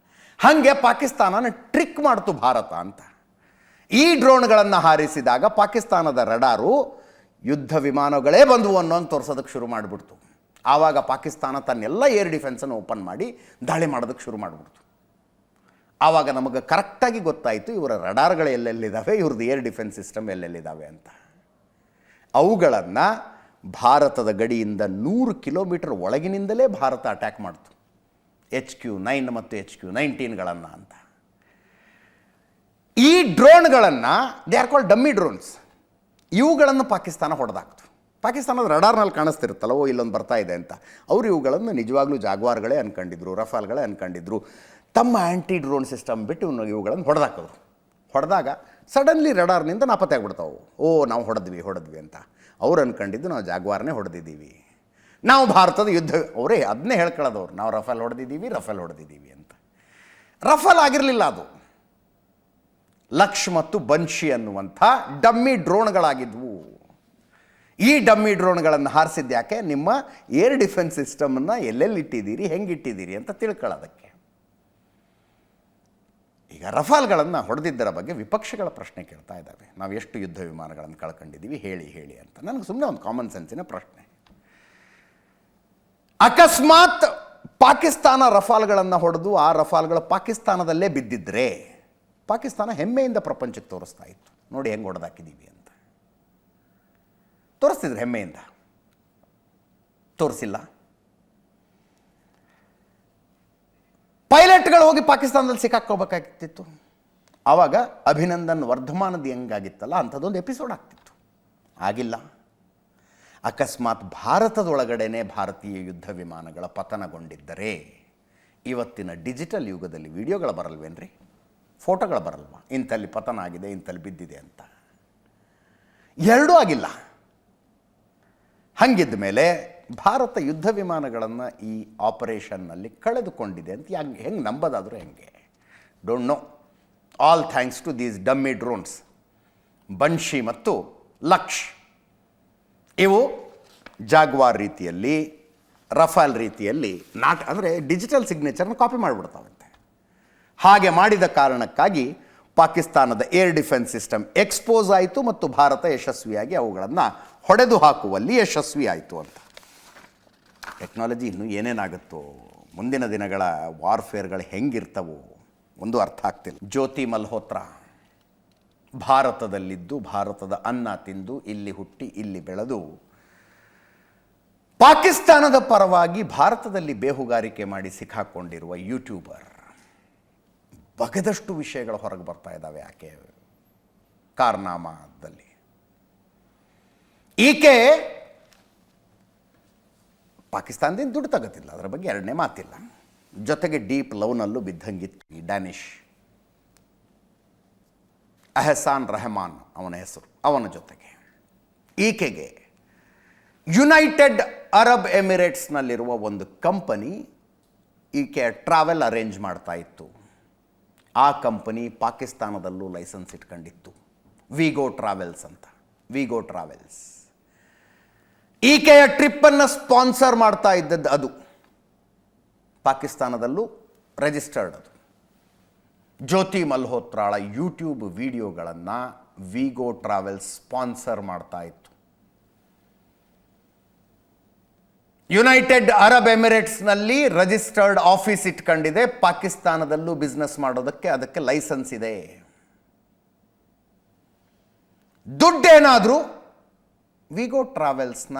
ಹಾಗೆ ಪಾಕಿಸ್ತಾನನ ಟ್ರಿಕ್ ಮಾಡ್ತು ಭಾರತ ಅಂತ. ಈ ಡ್ರೋನ್ಗಳನ್ನು ಹಾರಿಸಿದಾಗ ಪಾಕಿಸ್ತಾನದ ರಡಾರು ಯುದ್ಧ ವಿಮಾನಗಳೇ ಬಂದವು ಅನ್ನೋಂಗೆ ತೋರಿಸೋದಕ್ಕೆ ಶುರು ಮಾಡಿಬಿಡ್ತು. ಆವಾಗ ಪಾಕಿಸ್ತಾನ ತನ್ನೆಲ್ಲ ಏರ್ ಡಿಫೆನ್ಸನ್ನು ಓಪನ್ ಮಾಡಿ ದಾಳಿ ಮಾಡೋದಕ್ಕೆ ಶುರು ಮಾಡಿಬಿಡ್ತು. ಆವಾಗ ನಮಗೆ ಕರೆಕ್ಟಾಗಿ ಗೊತ್ತಾಯಿತು ಇವರ ರಡಾರ್ಗಳು ಎಲ್ಲೆಲ್ಲಿದ್ದಾವೆ, ಇವ್ರದ್ದು ಏರ್ ಡಿಫೆನ್ಸ್ ಸಿಸ್ಟಮ್ ಎಲ್ಲೆಲ್ಲಿದ್ದಾವೆ ಅಂತ. ಅವುಗಳನ್ನು ಭಾರತದ ಗಡಿಯಿಂದ 100 ಕಿಲೋಮೀಟರ್ ಒಳಗಿನಿಂದಲೇ ಭಾರತ ಅಟ್ಯಾಕ್ ಮಾಡ್ತು, HQ-9 ಮತ್ತು HQ-19ಗಳನ್ನು ಅಂತ. ಈ ಡ್ರೋನ್ಗಳನ್ನು they are called dummy drones. ಇವುಗಳನ್ನು ಪಾಕಿಸ್ತಾನ ಹೊಡೆದಾಕ್ತು. ಪಾಕಿಸ್ತಾನದ ರಡಾರ್ನಲ್ಲಿ ಕಾಣಿಸ್ತಿರುತ್ತಲ್ಲ, ಇಲ್ಲೊಂದು ಬರ್ತಾ ಇದೆ ಅಂತ. ಅವರು ಇವುಗಳನ್ನು ನಿಜವಾಗ್ಲೂ ಜಾಗ್ವಾರ್ಗಳೇ ಅನ್ಕೊಂಡಿದ್ರು, ರಫಾಲ್ಗಳೇ ಅನ್ಕೊಂಡಿದ್ರು. ತಮ್ಮ ಆ್ಯಂಟಿ ಡ್ರೋನ್ ಸಿಸ್ಟಮ್ ಬಿಟ್ಟು ಇವುಗಳನ್ನು ಹೊಡೆದಾಕಿದ್ರು. ಹೊಡೆದಾಗ ಸಡನ್ಲಿ ರಡಾರ್ನಿಂದ ನಾಪತ್ತೆ ಆಗ್ಬಿಡ್ತಾವೆ. ನಾವು ಹೊಡೆದ್ವಿ ಅಂತ. ಅವ್ರು ಅನ್ಕೊಂಡಿದ್ದು ನಾವು ಜಾಗ್ವಾರ್ನೇ ಹೊಡೆದಿದ್ದೀವಿ, ನಾವು ಭಾರತದ ಯುದ್ಧ, ಅವರೇ ಅದನ್ನೇ ಹೇಳ್ಕೊಳ್ಳೋದವ್ರು, ನಾವು ರಫೇಲ್ ಹೊಡೆದಿದ್ದೀವಿ ಅಂತ. ರಫೇಲ್ ಆಗಿರಲಿಲ್ಲ, ಅದು ಲಕ್ಷ್ ಮತ್ತು ಬನ್ಶಿ ಅನ್ನುವಂಥ ಡಮ್ಮಿ ಡ್ರೋನ್ಗಳಾಗಿದ್ವು. ಈ ಡಮ್ಮಿ ಡ್ರೋನ್ಗಳನ್ನು ಹಾರಿಸಿದ್ಯಾಕೆ? ನಿಮ್ಮ ಏರ್ ಡಿಫೆನ್ಸ್ ಸಿಸ್ಟಮನ್ನು ಎಲ್ಲೆಲ್ಲಿಟ್ಟಿದ್ದೀರಿ, ಹೆಂಗಿಟ್ಟಿದ್ದೀರಿ ಅಂತ ತಿಳ್ಕೊಳ್ಳೋದಕ್ಕೆ. ಈಗ ರಫಾಲ್ಗಳನ್ನು ಹೊಡೆದಿದ್ದರ ಬಗ್ಗೆ ವಿಪಕ್ಷಗಳ ಪ್ರಶ್ನೆ ಕೇಳ್ತಾ ಇದ್ದಾವೆ. ನಾವು ಎಷ್ಟು ಯುದ್ಧ ವಿಮಾನಗಳನ್ನು ಕಳ್ಕೊಂಡಿದ್ದೀವಿ ಹೇಳಿ ಅಂತ. ನನಗೆ ಸುಮ್ಮನೆ ಒಂದು ಕಾಮನ್ ಸೆನ್ಸಿನ ಪ್ರಶ್ನೆ. ಅಕಸ್ಮಾತ್ ಪಾಕಿಸ್ತಾನ ರಫಾಲ್ಗಳನ್ನು ಹೊಡೆದು ಆ ರಫಾಲ್ಗಳು ಪಾಕಿಸ್ತಾನದಲ್ಲೇ ಬಿದ್ದಿದ್ರೆ ಪಾಕಿಸ್ತಾನ ಹೆಮ್ಮೆಯಿಂದ ಪ್ರಪಂಚಕ್ಕೆ ತೋರಿಸ್ತಾ ಇತ್ತು, ನೋಡಿ ಹೆಂಗೆ ಹೊಡೆದಾಕಿದ್ದೀವಿ ಅಂತ ತೋರಿಸ್ತಿದ್ರು ಹೆಮ್ಮೆಯಿಂದ. ತೋರಿಸಿಲ್ಲ. ಪೈಲಟ್ಗಳು ಹೋಗಿ ಪಾಕಿಸ್ತಾನದಲ್ಲಿ ಸಿಕ್ಕಾಕೋಬೇಕಾಗ್ತಿತ್ತು. ಆವಾಗ ಅಭಿನಂದನ್ ವರ್ಧಮಾನದ ಹೆಂಗಾಗಿತ್ತಲ್ಲ ಅಂಥದ್ದೊಂದು ಎಪಿಸೋಡ್ ಆಗ್ತಿತ್ತು. ಆಗಿಲ್ಲ. ಅಕಸ್ಮಾತ್ ಭಾರತದೊಳಗಡೆನೆ ಭಾರತೀಯ ಯುದ್ಧ ವಿಮಾನಗಳ ಪತನಗೊಂಡಿದ್ದರೆ ಇವತ್ತಿನ ಡಿಜಿಟಲ್ ಯುಗದಲ್ಲಿ ವಿಡಿಯೋಗಳು ಬರಲ್ವೇನ್ರಿ, ಫೋಟೋಗಳು ಬರಲ್ವಾ, ಇಂಥಲ್ಲಿ ಪತನ ಆಗಿದೆ, ಇಂಥಲ್ಲಿ ಬಿದ್ದಿದೆ ಅಂತ. ಎರಡೂ ಆಗಿಲ್ಲ. ಹಂಗಿದ್ದ ಮೇಲೆ ಭಾರತ ಯುದ್ಧ ವಿಮಾನಗಳನ್ನು ಈ ಆಪರೇಷನ್ನಲ್ಲಿ ಕಳೆದುಕೊಂಡಿದೆ ಅಂತ ಹೆಂಗೆ ನಂಬೋದಾದರೂ ಹೆಂಗೆ? Don't know. All thanks to these dummy drones Banshee ಮತ್ತು ಲಕ್ಷ್. ಇವು ಜಾಗ್ವಾರ್ ರೀತಿಯಲ್ಲಿ, ರಫಾಲ್ ರೀತಿಯಲ್ಲಿ ಅಂದರೆ ಡಿಜಿಟಲ್ ಸಿಗ್ನೇಚರ್ನ ಕಾಪಿ ಮಾಡಿಬಿಡ್ತಾವಂತೆ. ಹಾಗೆ ಮಾಡಿದ ಕಾರಣಕ್ಕಾಗಿ ಪಾಕಿಸ್ತಾನದ ಏರ್ ಡಿಫೆನ್ಸ್ ಸಿಸ್ಟಮ್ ಎಕ್ಸ್ಪೋಸ್ ಆಯಿತು ಮತ್ತು ಭಾರತ ಯಶಸ್ವಿಯಾಗಿ ಅವುಗಳನ್ನು ಹೊಡೆದು ಹಾಕುವಲ್ಲಿ ಯಶಸ್ವಿ ಆಯಿತು ಅಂತ. ಟೆಕ್ನಾಲಜಿ ಇನ್ನೂ ಏನೇನಾಗುತ್ತೋ, ಮುಂದಿನ ದಿನಗಳ ವಾರ್ಫೇರ್ಗಳು ಹೆಂಗಿರ್ತವೋ ಒಂದು ಅರ್ಥ ಆಗ್ತಿಲ್ಲ. ಜ್ಯೋತಿ ಮಲ್ಹೋತ್ರಾ ಭಾರತದಲ್ಲಿದ್ದು ಭಾರತದ ಅನ್ನ ತಿಂದು ಇಲ್ಲಿ ಹುಟ್ಟಿ ಇಲ್ಲಿ ಬೆಳೆದು ಪಾಕಿಸ್ತಾನದ ಪರವಾಗಿ ಭಾರತದಲ್ಲಿ ಬೇಹುಗಾರಿಕೆ ಮಾಡಿ ಸಿಕ್ಕಾಕೊಂಡಿರುವ ಯೂಟ್ಯೂಬರ್, ಬಗೆದಷ್ಟು ವಿಷಯಗಳು ಹೊರಗೆ ಬರ್ತಾ ಇದ್ದಾವೆ ಆಕೆ ಕಾರ್ನಾಮಾದಲ್ಲಿ. ಈಕೆ ಪಾಕಿಸ್ತಾನದಿಂದ ದುಡ್ಡು ತಗೋತಿಲ್ಲ, ಅದರ ಬಗ್ಗೆ ಎರಡನೇ ಮಾತಿಲ್ಲ. ಜೊತೆಗೆ ಡೀಪ್ ಲವ್ನಲ್ಲೂ ಬಿದ್ದಂಗಿತ್ತು ಈ ಡ್ಯಾನಿಷ್ ಅಹಸಾನ್ ರೆಹಮಾನ್ ಅವನ ಹೆಸರು, ಅವನ ಜೊತೆಗೆ. ಈಕೆಗೆ ಯುನೈಟೆಡ್ ಅರಬ್ ಎಮಿರೇಟ್ಸ್ನಲ್ಲಿರುವ ಒಂದು ಕಂಪನಿ ಈಕೆ ಟ್ರಾವೆಲ್ ಅರೇಂಜ್ ಮಾಡ್ತಾ ಇತ್ತು. ಆ ಕಂಪನಿ ಪಾಕಿಸ್ತಾನದಲ್ಲೂ ಲೈಸೆನ್ಸ್ ಇಟ್ಕೊಂಡಿತ್ತು, ವಿಗೋ ಟ್ರಾವೆಲ್ಸ್ ಅಂತ. ವಿಗೋ ಟ್ರಾವೆಲ್ಸ್ ಈಕೆಯ ಟ್ರಿಪ್ಪನ್ನು ಸ್ಪಾನ್ಸರ್ ಮಾಡ್ತಾ ಇದ್ದದ್ದು ಅದು ಪಾಕಿಸ್ತಾನದಲ್ಲೂ ರಿಜಿಸ್ಟರ್ಡ್. ಅದು ಜ್ಯೋತಿ ಮಲ್ಹೋತ್ರಾಳ ಯೂಟ್ಯೂಬ್ ವಿಡಿಯೋಗಳನ್ನು ವಿಗೋ ಟ್ರಾವೆಲ್ಸ್ ಸ್ಪಾನ್ಸರ್ ಮಾಡ್ತಾ ಇತ್ತು. ಯುನೈಟೆಡ್ ಅರಬ್ ಎಮಿರೇಟ್ಸ್ನಲ್ಲಿ ರಿಜಿಸ್ಟರ್ಡ್ ಆಫೀಸ್ ಇಟ್ಕೊಂಡಿದೆ, ಪಾಕಿಸ್ತಾನದಲ್ಲೂ ಬಿಸ್ನೆಸ್ ಮಾಡೋದಕ್ಕೆ ಅದಕ್ಕೆ ಲೈಸೆನ್ಸ್ ಇದೆ. ದುಡ್ಡೇನಾದರೂ ವಿಗೋ ಟ್ರಾವೆಲ್ಸ್ನ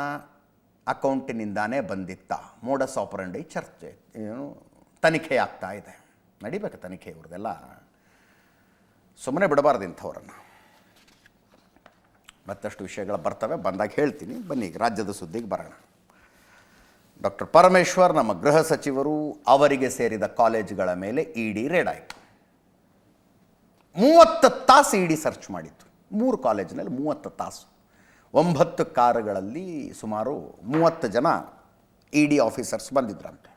ಅಕೌಂಟಿನಿಂದಾನೇ ಬಂದಿತ್ತ. ಮೋಡಸ್ ಆಪರಂಡಿ ಚರ್ಚೆ ತನಿಖೆ ಆಗ್ತಾ ಇದೆ. ನಡಿಬೇಕು ತನಿಖೆ, ಇವ್ರದೆಲ್ಲ ಸುಮ್ಮನೆ ಬಿಡಬಾರ್ದು ಇಂಥವ್ರನ್ನು. ಮತ್ತಷ್ಟು ವಿಷಯಗಳು ಬರ್ತವೆ, ಬಂದಾಗ ಹೇಳ್ತೀನಿ. ಬನ್ನಿ ಈಗ ರಾಜ್ಯದ ಸುದ್ದಿಗೆ ಬರೋಣ. ಡಾಕ್ಟರ್ ಪರಮೇಶ್ವರ್ ನಮ್ಮ ಗೃಹ ಸಚಿವರು, ಅವರಿಗೆ ಸೇರಿದ ಕಾಲೇಜುಗಳ ಮೇಲೆ ಇಡಿ ರೇಡ್ ಆಯಿತು. 30 ತಾಸು ಇಡಿ ಸರ್ಚ್ ಮಾಡಿತ್ತು. 3 ಕಾಲೇಜಿನಲ್ಲಿ 30 ತಾಸು. 9 ಕಾರುಗಳಲ್ಲಿ ಸುಮಾರು 30 ಜನ ಇಡಿ ಆಫೀಸರ್ಸ್ ಬಂದಿದ್ರಂತೆ.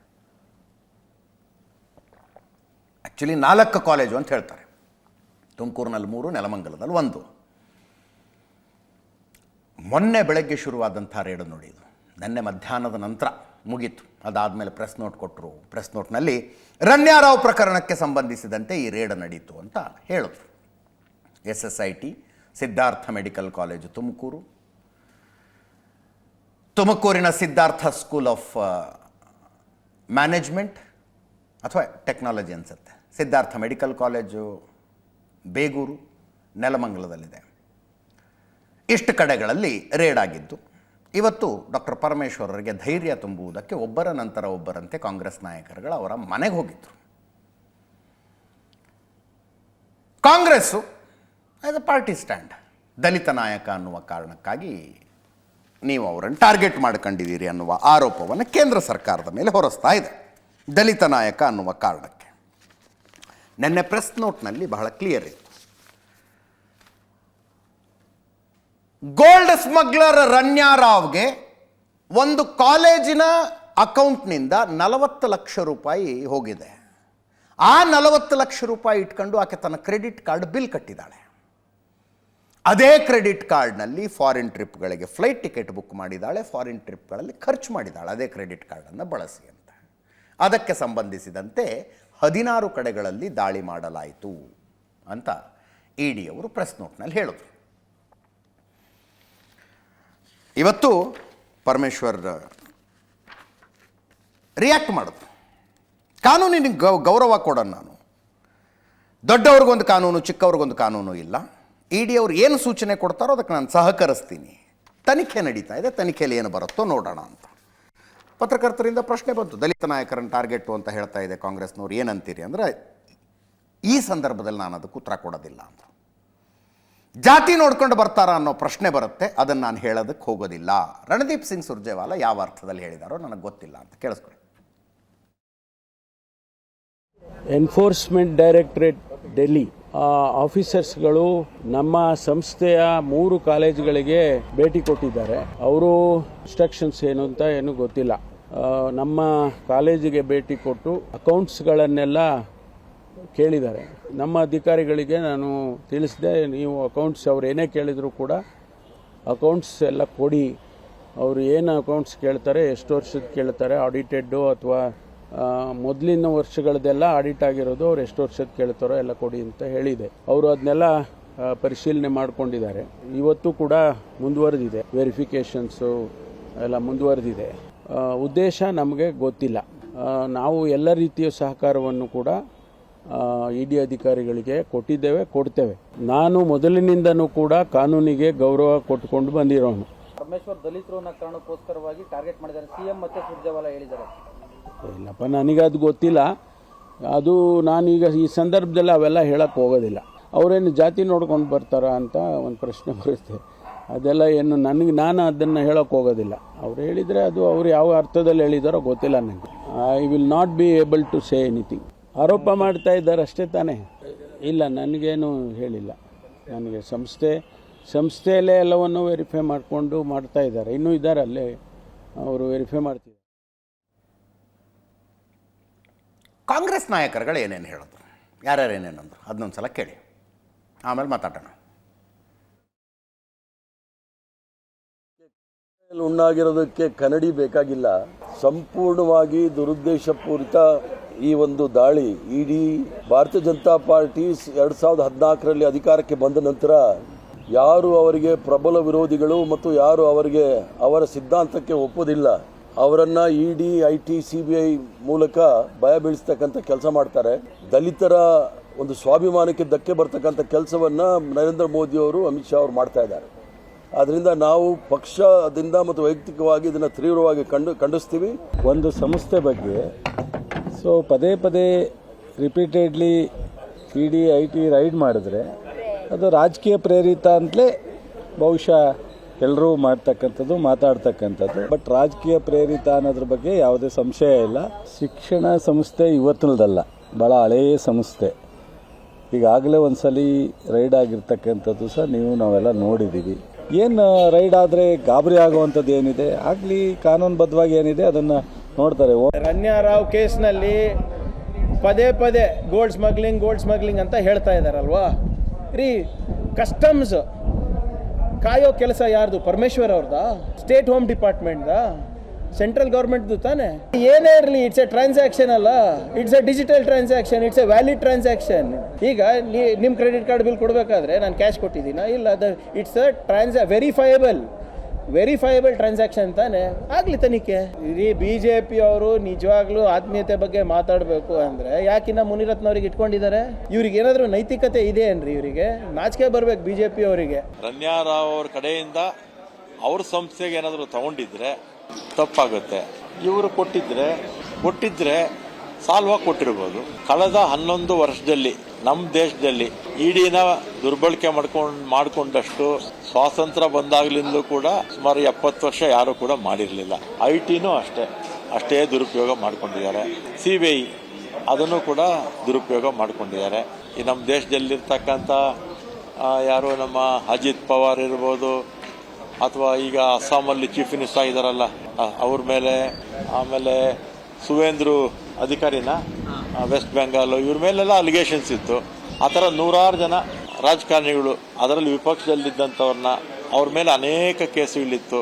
ಆ್ಯಕ್ಚುಲಿ 4 ಕಾಲೇಜು ಅಂತ ಹೇಳ್ತಾರೆ. ತುಮಕೂರಿನಲ್ಲಿ 3, ನೆಲಮಂಗಲದಲ್ಲಿ 1. ಮೊನ್ನೆ ಬೆಳಗ್ಗೆ ಶುರುವಾದಂಥ ರೇಡ್ ನೋಡಿ, ಇದು ನಿನ್ನೆ ಮಧ್ಯಾಹ್ನದ ನಂತರ ಮುಗೀತು. ಅದಾದಮೇಲೆ ಪ್ರೆಸ್ ನೋಟ್ ಕೊಟ್ಟರು. ಪ್ರೆಸ್ ನೋಟ್ನಲ್ಲಿ ರಣ್ಯಾರಾವ್ ಪ್ರಕರಣಕ್ಕೆ ಸಂಬಂಧಿಸಿದಂತೆ ಈ ರೇಡ್ ನಡೀತು ಅಂತ ಹೇಳಿದ್ರು. SSIT, Siddhartha medical college Tumakuru, ತುಮಕೂರಿನ ಸಿದ್ಧಾರ್ಥ ಸ್ಕೂಲ್ ಆಫ್ ಮ್ಯಾನೇಜ್ಮೆಂಟ್ ಅಥವಾ ಟೆಕ್ನಾಲಜಿ ಅನಿಸುತ್ತೆ, ಸಿದ್ಧಾರ್ಥ ಮೆಡಿಕಲ್ ಕಾಲೇಜು ಬೇಗೂರು, ನೆಲಮಂಗಲದಲ್ಲಿದೆ. ಇಷ್ಟು ಕಡೆಗಳಲ್ಲಿ ರೇಡ್ ಆಗಿದ್ದು. ಇವತ್ತು ಡಾಕ್ಟರ್ ಪರಮೇಶ್ವರರಿಗೆ ಧೈರ್ಯ ತುಂಬುವುದಕ್ಕೆ ಒಬ್ಬರ ನಂತರ ಒಬ್ಬರಂತೆ ಕಾಂಗ್ರೆಸ್ ನಾಯಕರುಗಳು ಅವರ ಮನೆಗೆ ಹೋಗಿದ್ರು. Congress as a party stand, Dalit ನಾಯಕ ಅನ್ನುವ ಕಾರಣಕ್ಕಾಗಿ ನೀವು ಅವರನ್ನು ಟಾರ್ಗೆಟ್ ಮಾಡ್ಕೊಂಡಿದ್ದೀರಿ ಅನ್ನುವ ಆರೋಪವನ್ನು ಕೇಂದ್ರ ಸರ್ಕಾರದ ಮೇಲೆ ಹೊರಿಸ್ತಾ ಇದೆ, ದಲಿತ ನಾಯಕ ಅನ್ನುವ ಕಾರಣಕ್ಕೆ. ನಿನ್ನೆ ಪ್ರೆಸ್ ನೋಟ್ನಲ್ಲಿ ಬಹಳ ಕ್ಲಿಯರ್ ಇತ್ತು. ಗೋಲ್ಡ್ ಸ್ಮಗ್ಲರ್ ರಣ್ಯಾರಾವ್ಗೆ ಒಂದು ಕಾಲೇಜಿನ ಅಕೌಂಟ್ನಿಂದ 40 ಲಕ್ಷ ರೂಪಾಯಿ ಹೋಗಿದೆ. ಆ 40 ಲಕ್ಷ ರೂಪಾಯಿ ಇಟ್ಕೊಂಡು ಆಕೆ ತನ್ನ ಕ್ರೆಡಿಟ್ ಕಾರ್ಡ್ ಬಿಲ್ ಕಟ್ಟಿದ್ದಾಳೆ. ಅದೇ ಕ್ರೆಡಿಟ್ ಕಾರ್ಡ್ನಲ್ಲಿ ಫಾರಿನ್ ಟ್ರಿಪ್ಗಳಿಗೆ ಫ್ಲೈಟ್ ಟಿಕೆಟ್ ಬುಕ್ ಮಾಡಿದ್ದಾಳೆ, ಫಾರಿನ್ ಟ್ರಿಪ್ಗಳಲ್ಲಿ ಖರ್ಚು ಮಾಡಿದ್ದಾಳೆ ಅದೇ ಕ್ರೆಡಿಟ್ ಕಾರ್ಡನ್ನು ಬಳಸಿ ಅಂತ. ಅದಕ್ಕೆ ಸಂಬಂಧಿಸಿದಂತೆ 16 ಕಡೆಗಳಲ್ಲಿ ದಾಳಿ ಮಾಡಲಾಯಿತು ಅಂತ ಇಡಿ ಅವರು ಪ್ರೆಸ್ ನೋಟ್ನಲ್ಲಿ ಹೇಳಿದ್ರು. ಇವತ್ತು ಪರಮೇಶ್ವರ್ ರಿಯಾಕ್ಟ್ ಮಾಡಿದ್ರು. ಕಾನೂನಿನ ಗೌರವ ಕೊಡೋಣ ನಾನು. ದೊಡ್ಡವ್ರಿಗೊಂದು ಕಾನೂನು, ಚಿಕ್ಕವ್ರಿಗೊಂದು ಕಾನೂನು ಇಲ್ಲ. ಇಡಿ ಅವ್ರು ಏನು ಸೂಚನೆ ಕೊಡ್ತಾರೋ ಅದಕ್ಕೆ ನಾನು ಸಹಕರಿಸ್ತೀನಿ. ತನಿಖೆ ನಡೀತಾ ಇದೆ, ತನಿಖೆಯಲ್ಲಿ ಏನು ಬರುತ್ತೋ ನೋಡೋಣ ಅಂತ. ಪತ್ರಕರ್ತರಿಂದ ಪ್ರಶ್ನೆ ಬಂತು, ದಲಿತ ನಾಯಕರನ್ನು ಟಾರ್ಗೆಟು ಅಂತ ಹೇಳ್ತಾ ಇದೆ ಕಾಂಗ್ರೆಸ್ನವ್ರು, ಏನಂತೀರಿ ಅಂದರೆ, ಈ ಸಂದರ್ಭದಲ್ಲಿ ನಾನು ಅದಕ್ಕೆ ಉತ್ತರ ಕೊಡೋದಿಲ್ಲ ಅಂತ. ಜಾತಿ ನೋಡ್ಕೊಂಡು ಬರ್ತಾರಾ ಅನ್ನೋ ಪ್ರಶ್ನೆ ಬರುತ್ತೆ, ಅದನ್ನು ನಾನು ಹೇಳೋದಕ್ಕೆ ಹೋಗೋದಿಲ್ಲ. ರಣದೀಪ್ ಸಿಂಗ್ ಸುರ್ಜೇವಾಲಾ ಯಾವ ಅರ್ಥದಲ್ಲಿ ಹೇಳಿದಾರೋ ನನಗೆ ಗೊತ್ತಿಲ್ಲ ಅಂತ ಕೇಳಿಸ್ಕೊಳ್ಳಿ. ಎನ್ಫೋರ್ಸ್ಮೆಂಟ್ ಡೈರೆಕ್ಟರೇಟ್ ಡೆಲ್ಲಿ ಆಫೀಸರ್ಸ್ಗಳು ನಮ್ಮ ಸಂಸ್ಥೆಯ 3 ಕಾಲೇಜುಗಳಿಗೆ ಭೇಟಿ ಕೊಟ್ಟಿದ್ದಾರೆ. ಅವರು ಇನ್ಸ್ಟ್ರಕ್ಷನ್ಸ್ ಏನು ಅಂತ ಏನೂ ಗೊತ್ತಿಲ್ಲ. ನಮ್ಮ ಕಾಲೇಜಿಗೆ ಭೇಟಿ ಕೊಟ್ಟು ಅಕೌಂಟ್ಸ್ಗಳನ್ನೆಲ್ಲ ಕೇಳಿದ್ದಾರೆ. ನಮ್ಮ ಅಧಿಕಾರಿಗಳಿಗೆ ನಾನು ತಿಳಿಸಿದೆ, ನೀವು ಅಕೌಂಟ್ಸ್ ಅವ್ರು ಏನೇ ಕೇಳಿದರೂ ಕೂಡ ಅಕೌಂಟ್ಸ್ ಎಲ್ಲ ಕೊಡಿ. ಅವರು ಏನು ಅಕೌಂಟ್ಸ್ ಕೇಳ್ತಾರೆ, ಎಷ್ಟು ವರ್ಷದ ಕೇಳ್ತಾರೆ, ಆಡಿಟೆಡ್ಡು ಅಥವಾ ಮೊದಲಿನ ವರ್ಷಗಳದೆಲ್ಲ ಆಡಿಟ್ ಆಗಿರೋದು, ಅವ್ರು ಎಷ್ಟು ವರ್ಷದ ಕೇಳ್ತಾರೋ ಎಲ್ಲ ಕೊಡಿ ಅಂತ ಹೇಳಿದೆ. ಅವರು ಅದನ್ನೆಲ್ಲ ಪರಿಶೀಲನೆ ಮಾಡಿಕೊಂಡಿದ್ದಾರೆ. ಇವತ್ತು ಕೂಡ ಮುಂದುವರೆದಿದೆ, ವೆರಿಫಿಕೇಷನ್ಸು ಎಲ್ಲ ಮುಂದುವರೆದಿದೆ. ಉದ್ದೇಶ ನಮಗೆ ಗೊತ್ತಿಲ್ಲ. ನಾವು ಎಲ್ಲ ರೀತಿಯ ಸಹಕಾರವನ್ನು ಕೂಡ ಇಡಿ ಅಧಿಕಾರಿಗಳಿಗೆ ಕೊಟ್ಟಿದ್ದೇವೆ, ಕೊಡ್ತೇವೆ. ನಾನು ಮೊದಲಿನಿಂದನೂ ಕೂಡ ಕಾನೂನಿಗೆ ಗೌರವ ಕೊಟ್ಟುಕೊಂಡು ಬಂದಿರೋನು. ಪರಮೇಶ್ವರ್ ದಲಿತರು ಅನ್ನೋ ಕಾರಣಕ್ಕೋಸ್ಕರವಾಗಿ ಟಾರ್ಗೆಟ್ ಮಾಡಿದ್ದಾರೆ ಸಿಎಂ ಮತ್ತೆ ಸುರ್ಜೇವಾಲಾ ಹೇಳಿದ್ದಾರೆ. ಇಲ್ಲಪ್ಪ, ನನಗದು ಗೊತ್ತಿಲ್ಲ. ಅದು ನಾನೀಗ ಈ ಸಂದರ್ಭದಲ್ಲಿ ಅವೆಲ್ಲ ಹೇಳಕ್ಕೆ ಹೋಗೋದಿಲ್ಲ. ಅವರೇನು ಜಾತಿ ನೋಡ್ಕೊಂಡು ಬರ್ತಾರಾ ಅಂತ ಒಂದು ಪ್ರಶ್ನೆ ಬರುತ್ತೆ. ಅದೆಲ್ಲ ಏನು ನಾನು ಅದನ್ನು ಹೇಳೋಕ್ಕೆ ಹೋಗೋದಿಲ್ಲ. ಅವ್ರು ಹೇಳಿದರೆ ಅದು ಅವ್ರು ಯಾವ ಅರ್ಥದಲ್ಲಿ ಹೇಳಿದಾರೋ ಗೊತ್ತಿಲ್ಲ ನನಗೆ. I will not be able to say anything. ಆರೋಪ ಮಾಡ್ತಾ ಇದ್ದಾರೆ ಅಷ್ಟೇ ತಾನೇ. ಇಲ್ಲ, ನನಗೇನು ಹೇಳಿಲ್ಲ. ನನಗೆ ಸಂಸ್ಥೆಯಲ್ಲೇ ಎಲ್ಲವನ್ನು ವೆರಿಫೈ ಮಾಡಿಕೊಂಡು ಮಾಡ್ತಾ ಇದ್ದಾರೆ. ಇನ್ನೂ ಇದ್ದಾರೆ ಅಲ್ಲೇ, ಅವರು ವೆರಿಫೈ ಮಾಡ್ತಿದ್ದಾರೆ. ಕಾಂಗ್ರೆಸ್ ನಾಯಕರುಗಳು ಏನೇನು ಹೇಳಿದ್ರು, ಯಾರ್ಯಾರು ಏನೇನಂದ್ರು ಅದನ್ನೊಂದು ಸಲ ಕೇಳಿ, ಆಮೇಲೆ ಮಾತಾಡೋಣ. ಉಣ್ಣಾಗಿರೋದಕ್ಕೆ ಕನ್ನಡಿ ಬೇಕಾಗಿಲ್ಲ. ಸಂಪೂರ್ಣವಾಗಿ ದುರುದ್ದೇಶಪೂರಿತ ಈ ಒಂದು ದಾಳಿ ಇಡೀ ಭಾರತೀಯ ಜನತಾ ಪಾರ್ಟಿ 2014ರಲ್ಲಿ ಅಧಿಕಾರಕ್ಕೆ ಬಂದ ನಂತರ ಯಾರು ಅವರಿಗೆ ಪ್ರಬಲ ವಿರೋಧಿಗಳು ಮತ್ತು ಯಾರು ಅವರ ಸಿದ್ಧಾಂತಕ್ಕೆ ಒಪ್ಪೋದಿಲ್ಲ ಅವರನ್ನು ED, IT, CBI ಮೂಲಕ ಭಯ ಬೀಳಿಸ್ತಕ್ಕಂಥ ಕೆಲಸ ಮಾಡ್ತಾರೆ. ದಲಿತರ ಒಂದು ಸ್ವಾಭಿಮಾನಕ್ಕೆ ಧಕ್ಕೆ ಬರ್ತಕ್ಕಂಥ ಕೆಲಸವನ್ನು ನರೇಂದ್ರ ಮೋದಿಯವರು, ಅಮಿತ್ ಶಾ ಅವರು ಮಾಡ್ತಾ ಇದ್ದಾರೆ. ಆದ್ದರಿಂದ ನಾವು ಪಕ್ಷದಿಂದ ಮತ್ತು ವೈಯಕ್ತಿಕವಾಗಿ ಇದನ್ನು ತೀವ್ರವಾಗಿ ಖಂಡಿಸ್ತೀವಿ. ಒಂದು ಸಂಸ್ಥೆ ಬಗ್ಗೆ ಪದೇ ಪದೇ ರಿಪೀಟೆಡ್ಲಿ ED, IT ರೈಡ್ ಮಾಡಿದ್ರೆ ಅದು ರಾಜಕೀಯ ಪ್ರೇರಿತ ಅಂತಲೇ ಬಹುಶಃ ಎಲ್ಲರೂ ಮಾತಾಡ್ತಕ್ಕಂಥದ್ದು. ಬಟ್ ರಾಜಕೀಯ ಪ್ರೇರಿತ ಅನ್ನೋದ್ರ ಬಗ್ಗೆ ಯಾವುದೇ ಸಂಶಯ ಇಲ್ಲ. ಶಿಕ್ಷಣ ಸಂಸ್ಥೆ ಇವತ್ತಿನದಲ್ಲ, ಭಾಳ ಹಳೆಯ ಸಂಸ್ಥೆ. ಈಗಾಗಲೇ ಒಂದ್ಸಲಿ ರೈಡ್ ಆಗಿರ್ತಕ್ಕಂಥದ್ದು ಸಹ ನಾವೆಲ್ಲ ನೋಡಿದ್ದೀವಿ. ಏನು ರೈಡ್ ಆದರೆ ಗಾಬರಿ ಆಗುವಂಥದ್ದು ಏನಿದೆ, ಆಗಲಿ ಕಾನೂನುಬದ್ಧವಾಗಿ ಏನಿದೆ ಅದನ್ನು ನೋಡ್ತಾರೆ. ರನ್ಯಾ ರಾವ್ ಕೇಸ್ನಲ್ಲಿ ಪದೇ ಪದೇ ಗೋಲ್ಡ್ ಸ್ಮಗ್ಲಿಂಗ್ ಅಂತ ಹೇಳ್ತಾ ಇದ್ದಾರಲ್ವಾ ರೀ. ಕಸ್ಟಮ್ಸ್ ಕಾಯೋ ಕೆಲಸ ಯಾರ್ದು? ಪರಮೇಶ್ವರ್ ಅವ್ರದಾ? ಸ್ಟೇಟ್ ಹೋಮ್ ಡಿಪಾರ್ಟ್ಮೆಂಟ್ದಾ? ಸೆಂಟ್ರಲ್ ಗೌರ್ಮೆಂಟ್ದು ತಾನೆ? ಏನೇ ಇರಲಿ, ಇಟ್ಸ್ ಎ ಟ್ರಾನ್ಸಾಕ್ಷನ್ ಅಲ್ಲ, it's a digital transaction, it's a valid transaction. ಈಗ ನಿಮ್ಮ ಕ್ರೆಡಿಟ್ ಕಾರ್ಡ್ ಬಿಲ್ ಕೊಡಬೇಕಾದ್ರೆ ನಾನು ಕ್ಯಾಶ್ ಕೊಟ್ಟಿದ್ದೀನ? ಇಲ್ಲ, ಇಟ್ಸ್ ಅ ವೆರಿಫೈಯಬಲ್ ಟ್ರಾನ್ಸಾಕ್ಷನ್ ತಾನೆ. ಆಗಲಿ ತನಿಖೆ. ಇಡೀ BJP ಅವರು ನಿಜವಾಗ್ಲೂ ಆತ್ಮೀಯತೆ ಬಗ್ಗೆ ಮಾತಾಡಬೇಕು ಅಂದರೆ ಯಾಕಿನ್ನ ಮುನಿರತ್ನವ್ರಿಗೆ ಇಟ್ಕೊಂಡಿದ್ದಾರೆ? ಇವ್ರಿಗೆ ಏನಾದರೂ ನೈತಿಕತೆ ಇದೆ ಏನ್ರಿ? ಇವರಿಗೆ ನಾಚಿಕೆ ಬರ್ಬೇಕು BJP ಅವರಿಗೆ. ರನ್ಯಾ ರಾವ್ ಅವ್ರ ಕಡೆಯಿಂದ ಅವ್ರ ಸಂಸ್ಥೆಗೆ ಏನಾದರೂ ತಗೊಂಡಿದ್ರೆ ತಪ್ಪಾಗುತ್ತೆ. ಇವರು ಕೊಟ್ಟಿದ್ರೆ ಸಾಲ್ವಾಗಿ ಕೊಟ್ಟಿರ್ಬೋದು. ಕಳೆದ 11 ವರ್ಷದಲ್ಲಿ ನಮ್ಮ ದೇಶದಲ್ಲಿ EDನ ದುರ್ಬಳಕೆ ಮಾಡಿಕೊಂಡಷ್ಟು ಸ್ವಾತಂತ್ರ್ಯ ಬಂದಾಗಲಿಂದಲೂ ಕೂಡ ಸುಮಾರು 70 ವರ್ಷ ಯಾರು ಕೂಡ ಮಾಡಿರಲಿಲ್ಲ. ITನೂ ಅಷ್ಟೇ ದುರುಪಯೋಗ ಮಾಡ್ಕೊಂಡಿದ್ದಾರೆ. CBI ಅದನ್ನು ಕೂಡ ದುರುಪಯೋಗ ಮಾಡ್ಕೊಂಡಿದ್ದಾರೆ. ಈ ನಮ್ಮ ದೇಶದಲ್ಲಿರ್ತಕ್ಕಂಥ ಯಾರು ನಮ್ಮ ಅಜಿತ್ ಪವಾರ್ ಇರ್ಬೋದು, ಅಥವಾ ಈಗ ಅಸ್ಸಾಮಲ್ಲಿ ಚೀಫ್ ಮಿನಿಸ್ಟರ್ ಆಗಿದ್ದಾರಲ್ಲ ಅವ್ರ ಮೇಲೆ, ಆಮೇಲೆ ಸುವೇಂದ್ರು ಅಧಿಕಾರಿನ ವೆಸ್ಟ್ ಬೆಂಗಾಲ್, ಇವ್ರ ಮೇಲೆಲ್ಲ ಅಲಿಗೇಷನ್ಸ್ ಇತ್ತು. ಆ ಥರ 100 ಜನ ರಾಜಕಾರಣಿಗಳು, ಅದರಲ್ಲಿ ವಿಪಕ್ಷದಲ್ಲಿದ್ದಂಥವ್ರನ್ನ ಅವ್ರ ಮೇಲೆ ಅನೇಕ ಕೇಸುಗಳಿತ್ತು.